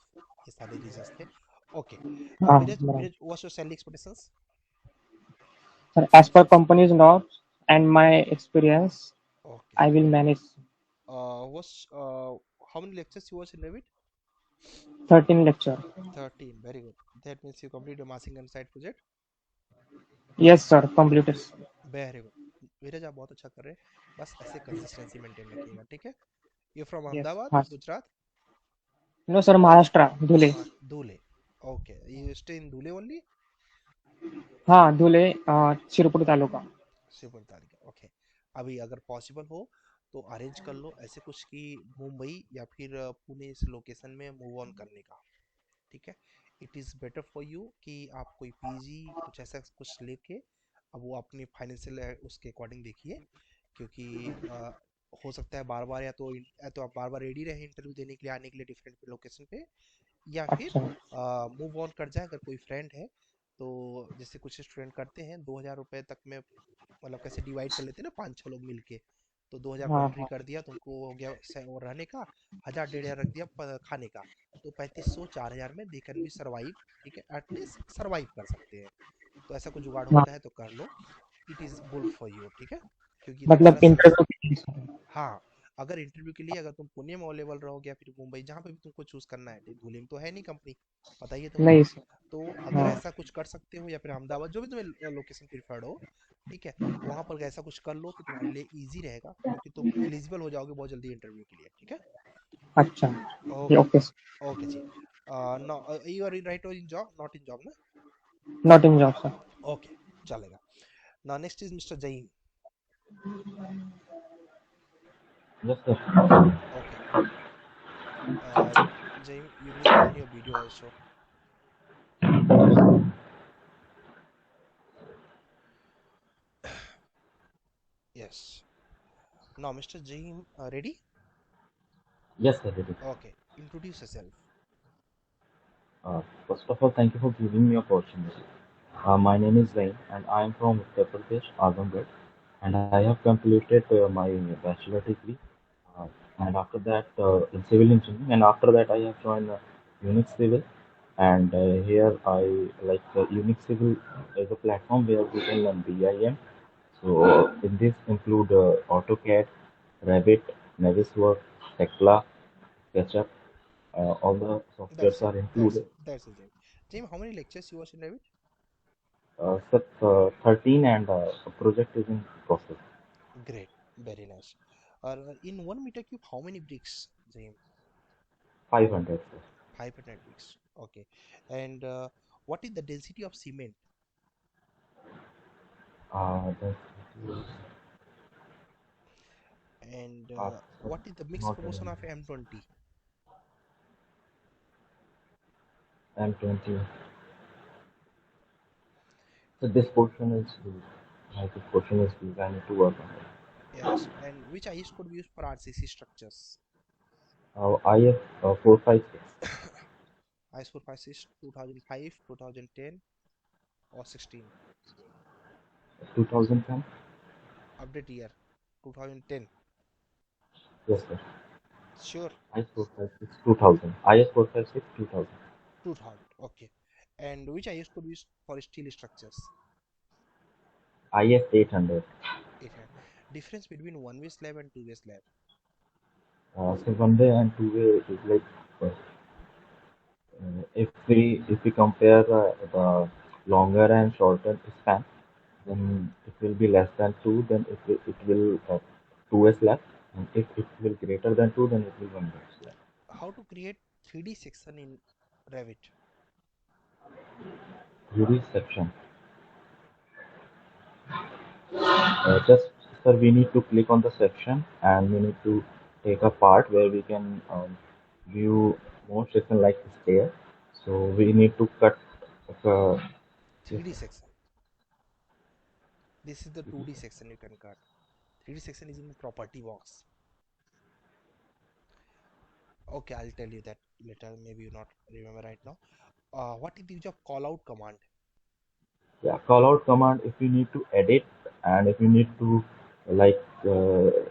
ये सारे reasons थे. Okay. Viraj, what's your salary expectations? Sir, as per company's norms and my experience, okay, I will manage. How many lectures you watch in Revit? 13 lecture. 13, very good. That means you complete your massing and side project? Yes, sir, completed. Very good. Viraj आप बहुत अच्छा कर रहे हैं, बस ऐसे consistency maintain रखिएगा, ठीक है? You from Ahmedabad, Gujarat? No, sir, Maharashtra, Dhule. Dhule. Okay. You stay in Dhule only? हाँ, धुले, शिरपुर तालुका. शिरपुर तालुका. ओके. अभी अगर पॉसिबल हो तो अरेंज कर लो ऐसे कुछ कि मुंबई या फिर पुणे इस लोकेशन में मूव ऑन करने का, ठीक है? It is better for you कि आप कोई पीजी कुछ ऐसा कुछ लेके, अब वो अपनी फाइनेंशियल उसके अकॉर्डिंग देखिए, क्योंकि हो सकता है बार बार या तो आप बार बार रेडी रहे इंटरव्यू देने के लिए, आने के लिए डिफरेंट लोकेशन पे, या फिर मूव ऑन कर जाए. अगर कोई फ्रेंड है तो जैसे कुछ स्टूडेंट करते हैं 2,000 रुपये तक में, मतलब कैसे डिवाइड कर लेते हैं ना, 5-6 लोग मिलके, तो 2,000 हाँ कॉन्ट्री हाँ कर दिया तो उनको हो गया वो रहने का, 1,000 1,500 रख दिया खाने का, तो 3,500 4,000 में दे कैन बी सर्वाइव। ठीक है, एटलीस्ट सर्वाइव कर सकते हैं। तो ऐसा कुछ जुगाड़ हाँ, होता है तो कर लो, it is good for you. ठीक है, क्योंकि मतलब तुम्हारा इंटरव्यू के लिए सर। हाँ, अगर इंटरव्यू के लिए अगर तुम पुणे में अवेलेबल रहोगे या फिर मुंबई, जहाँ पे भी तुमको चूज करना है, धुले में तो है नहीं कंपनी, पता ही है तुमको। नहीं सर। तो अगर हाँ ऐसा कुछ कर सकते हो, या फिर अहमदाबाद, जो भी तुम्हें लोकेशन प्रिफर्ड हो, ठीक है, वहां पर ऐसा कुछ कर लो तो तुम्हारे लिए इजी रहेगा, क्योंकि तुम एलिजिबल हो जाओगे बहुत जल्दी इंटरव्यू के लिए। ठीक है, अच्छा, okay, okay sir. Okay ji. No, you are right in job, not in job ना? Not in job sir. Okay, चलेगा ना। Next is mister Jain. Yes, sir. ओके, Jain, you need to on your video also. Yes. Now, Mr. Jain, ready? Yes, sir. It is. Okay. Introduce yourself. First of all, thank you for giving me opportunity. My name is Zain, and I am from Uttar Pradesh, Azamgarh, and I have completed my bachelor degree. Uh, and after that, in civil engineering, and after that, I have joined Unix Civil. And here, I like Unix Civil is a platform where we can learn BIM. So in this include AutoCAD, Revit, Navisworks, Tekla, SketchUp. All the softwares That's it. are That's included. it. That's it, Jain. Jain, how many lectures you watched in Revit? Sir, 13 and a project is in process. Great. Very nice. In 1 meter cube, how many bricks, Jain? 500, sir. 500 bricks. Okay. And what is the density of cement? That's And sir, what is the mixed not proportion of M20? M20. So this portion is good. This portion is good. I need to work on it. Yes. And which IS could be used for RCC structures? IF 456. IS 456 2005, 2010, or 16? 2010. Update year 2010. Yes, sir. Sure. IS 456 2000. IS 456 2000. 2000. Okay. And which IS could be used for steel structures? IS 800. 800. Difference between one-way slab and two-way slab? So one way and two way is like if we compare the longer and shorter span, then it will be less than 2, then it will 2 slab, and if it will greater than 2, then it will 1 slab. How to create 3D section in Revit? 3D section. Just sir, we need to click on the section and we need to take a part where we can view more section like stair. So we need to cut yes, 3D sir. section. This is the 2D section you can cut. 3D section is in property box. Okay, I'll tell you that later. Maybe you not remember right now. What is the use of call out command? Yeah, call out command if you need to edit and if you need to like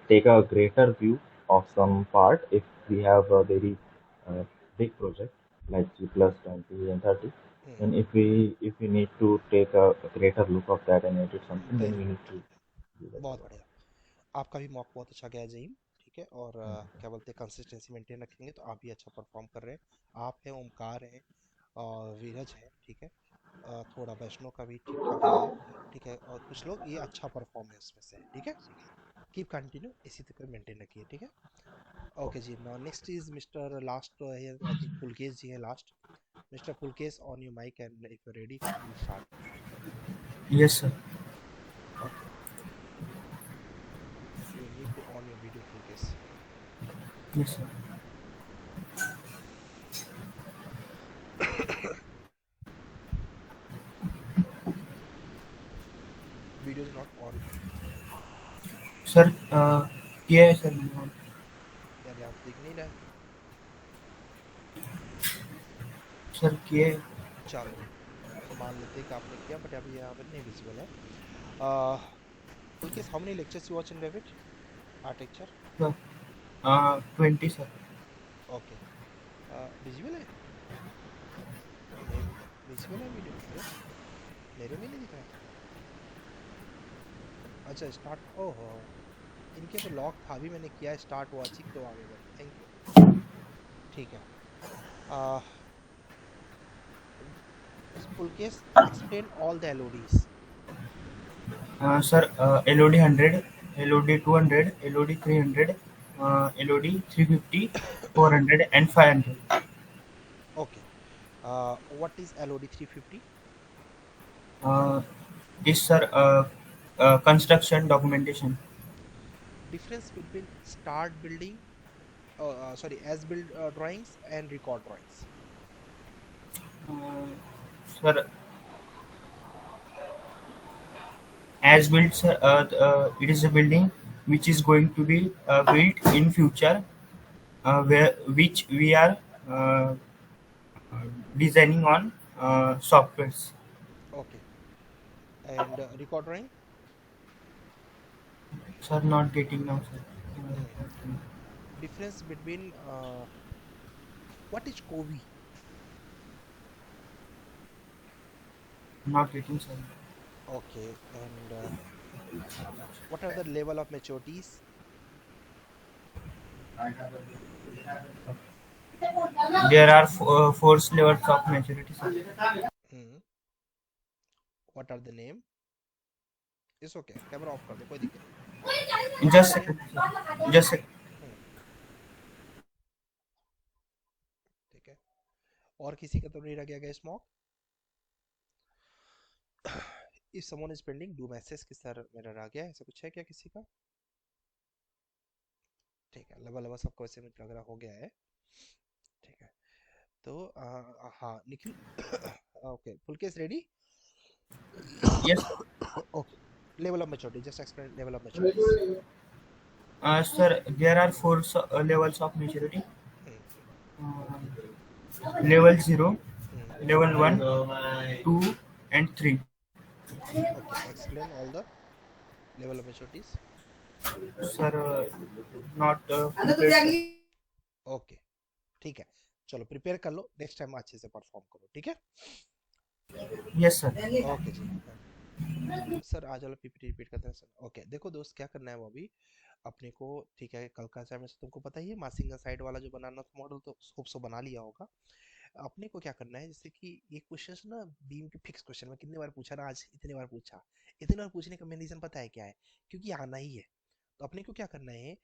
take a greater view of some part, if we have a very uh, big project like G plus 20 and 30, then if we need to take a greater look of that and edit something, then Very we good. need to do that. बहुत बढ़िया। आपका भी mock बहुत अच्छा गया जहीम। ठीक है, और क्या बोलते हैं, कंसिस्टेंसी मेंटेन रखेंगे तो आप भी अच्छा परफॉर्म कर रहे हैं। आप हैं, ओमकार हैं, और वीरज है। ठीक है, थोड़ा वैष्णो का भी ठीक ठाक गया है। ठीक है, और कुछ लोग ये अच्छा परफॉर्मेंस में से है। ठीक है, कीप कंटिन्यू, इसी तरह मेंटेन रखिए। ठीक है, okay ji. Now next is mister last, I think Pulkesh ji है last. Mister Pulkesh, on your mic and if you ready will start. Yes, sir. You need to on your video, Pulkesh. Yes, sir. Video is not on. Sir, किया है sir. यार यहाँ दिख नहीं रहा है। Sir, किया है. चलो, मान लेते हैं कि आपने किया, बट अभी यहाँ पे नहीं विजिबल है। Pulkes, how many lectures you watch in Revit architecture? Sir, 20, sir. Okay. Visual है? मैं विजुअल है वीडियो? अरे मेरे में नहीं दिख रहा है। अच्छा स्टार्ट, ओहो इनके तो लॉक था, अभी मैंने किया स्टार्ट वॉचिंग तो आ गया। Thank you. ठीक है। Pulkes, explain all the LODs. Sir, LOD 100, LOD 200, LOD 300, LOD 350, 400, and 500. Okay. What is LOD 350? Is, sir, construction documentation. Difference between start building, as build drawings and record drawings. Sir, as built, sir, it is a building which is going to be built in future, which we are designing on softwares. Okay. And record drawing? Sir, not getting now, sir. Difference between what is COBI? Not getting, sir. Okay. And what are the level of maturities? There are four levels of maturity, sir. What are the name? It's okay. Camera off कर दो, कोई दिक्कत नहीं। Just a second, sir. Just a second. ठीक है। और किसी का तो नहीं रह गया gas mock? If someone is pending, do message कि सर मेरा रह गया, ऐसा कुछ है क्या किसी का? ठीक है, लबा लबा सबको वैसे मुझे लग रहा हो गया है। ठीक है, तो हाँ Nikhil, okay, Pulkes ready? Yes. Okay. Level of maturity. Just explain level of maturity. Sir, there are four levels of maturity. Level 0, level 1, 2, and 3. Okay, explain all the level of maturities. Sir, not Okay, ठीक है, चलो prepare कर लो, next time अच्छे से perform करो, ठीक है? Yes, sir. Okay जी। Sir आज वाला पीपीटी रिपीट करते हैं सर। ओके, देखो दोस्त क्या करना है वो अभी अपने को, ठीक है, कल का असाइनमेंट से तुमको पता ही है, मासिंग साइड वाला जो बनाना था मॉडल, तो होप सो बना लिया होगा। अपने को क्या करना है, जैसे कि ये क्वेश्चन ना बीम के फिक्स क्वेश्चन में कितने बार पूछा ना, आज इतने बार पूछा। इतने बार पूछने का मेन रीजन पता है क्या है? क्योंकि आना ही है। तो अपने को क्या करना है,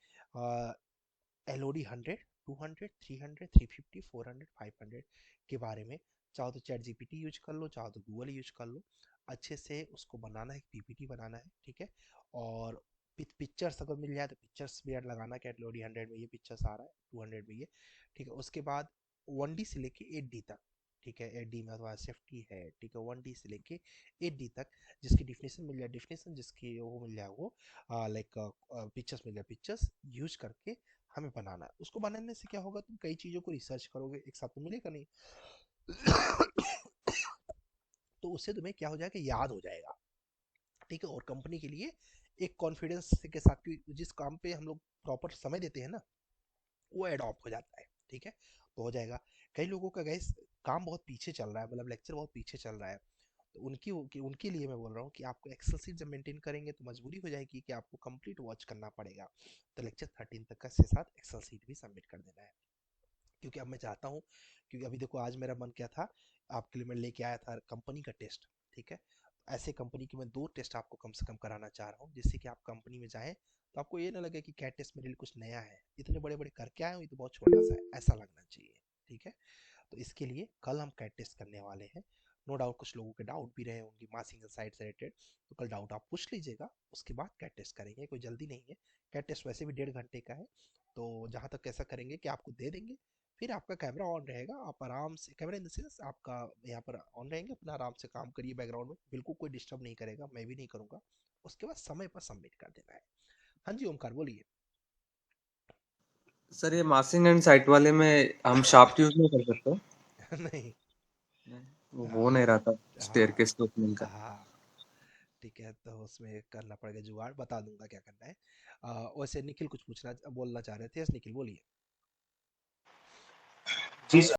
LOD 100, 200, 300, 350, 400, 500 के बारे में, चाहो तो चैट जीपीटी यूज कर लो, चाहो तो गूगल यूज कर लो, अच्छे से उसको बनाना है, पीपीटी बनाना है, ठीक है? और पिक्चर्स अगर मिल जाए तो पिक्चर्स भी ऐड लगाना, कि LOD 100 में ये पिक्चर्स आ रहा है, 200 में ये, ठीक है? उसके बाद 1D से लेके 8D तक, ठीक है, 8D में अथवा सेफ्टी है, ठीक है, 1D से लेके 8D तक जिसकी डिफिनेशन मिल जाए डिफिनेशन, जिसकी वो मिल जाए वो लाइक पिक्चर्स मिल जाए, पिक्चर्स यूज करके हमें बनाना है। उसको बनाने से क्या होगा, तुम कई चीज़ों को रिसर्च करोगे, एक साथ तो मिलेगा नहीं। तो उससे तुम्हें क्या हो जाएगा, याद हो जाएगा, ठीक है? और कंपनी के लिए एक कॉन्फिडेंस के साथ, कि जिस काम पे हम लोग प्रॉपर समय देते हैं ना, वो एडॉप्ट हो जाता है, ठीक है? तो हो जाएगा। कई लोगों का गैस काम बहुत पीछे चल रहा है, मतलब लेक्चर बहुत पीछे चल रहा है, तो उनके लिए मैं बोल रहा हूँ कि आपको एक्सेल शीट जब मेंटेन करेंगे तो मजबूरी हो जाएगी कि आपको कंप्लीट वॉच करना पड़ेगा। तो लेक्चर 13 तक का से साथ एक्सेल शीट भी सबमिट कर देना है, क्योंकि अब मैं चाहता हूँ, क्योंकि अभी देखो आज मेरा मन क्या था, आपके लिए मैं लेके आया था कंपनी का टेस्ट, ठीक है? ऐसे कंपनी के मैं 2 टेस्ट आपको कम से कम कराना चाह रहा हूँ, जिससे कि आप कंपनी में जाएं तो आपको ये ना लगे कि कैट टेस्ट मेरे लिए कुछ नया है, इतने बड़े बड़े करके आए हूँ, ये तो बहुत छोटा सा है, ऐसा लगना चाहिए, ठीक है? तो इसके लिए कल हम कैट टेस्ट करने वाले हैं। नो डाउट कुछ लोगों के डाउट भी रहे होंगे मासिंग साइड से रिलेटेड, तो कल डाउट आप पूछ लीजिएगा, उसके बाद कैट टेस्ट करेंगे, कोई जल्दी नहीं है। कैट टेस्ट वैसे भी 1.5 घंटे का है, तो जहाँ तक कैसा करेंगे कि आपको दे देंगे, फिर आपका कैमरा ऑन रहेगा, आप आराम से, कैमरा इन द सेंस आपका यहाँ पर ऑन रहेंगे, अपना आराम से काम करिए बैकग्राउंड में, बिल्कुल कोई डिस्टर्ब नहीं करेगा, मैं भी नहीं करूँगा। उसके बाद समय पर सबमिट कर देना है। हाँ जी ओमकार बोलिए। सर ये मासिंग एंड साइट वाले में हम शाफ्ट यूज नहीं कर सकते? नहीं वो हो नहीं रहा था स्टेयरकेस के ओपनिंग का। हाँ ठीक है, तो उसमें करना पड़ेगा जुगाड़, बता दूंगा क्या करना है। वैसे निखिल कुछ पूछना बोलना चाह रहे थे, यस निखिल बोलिए। जी सर।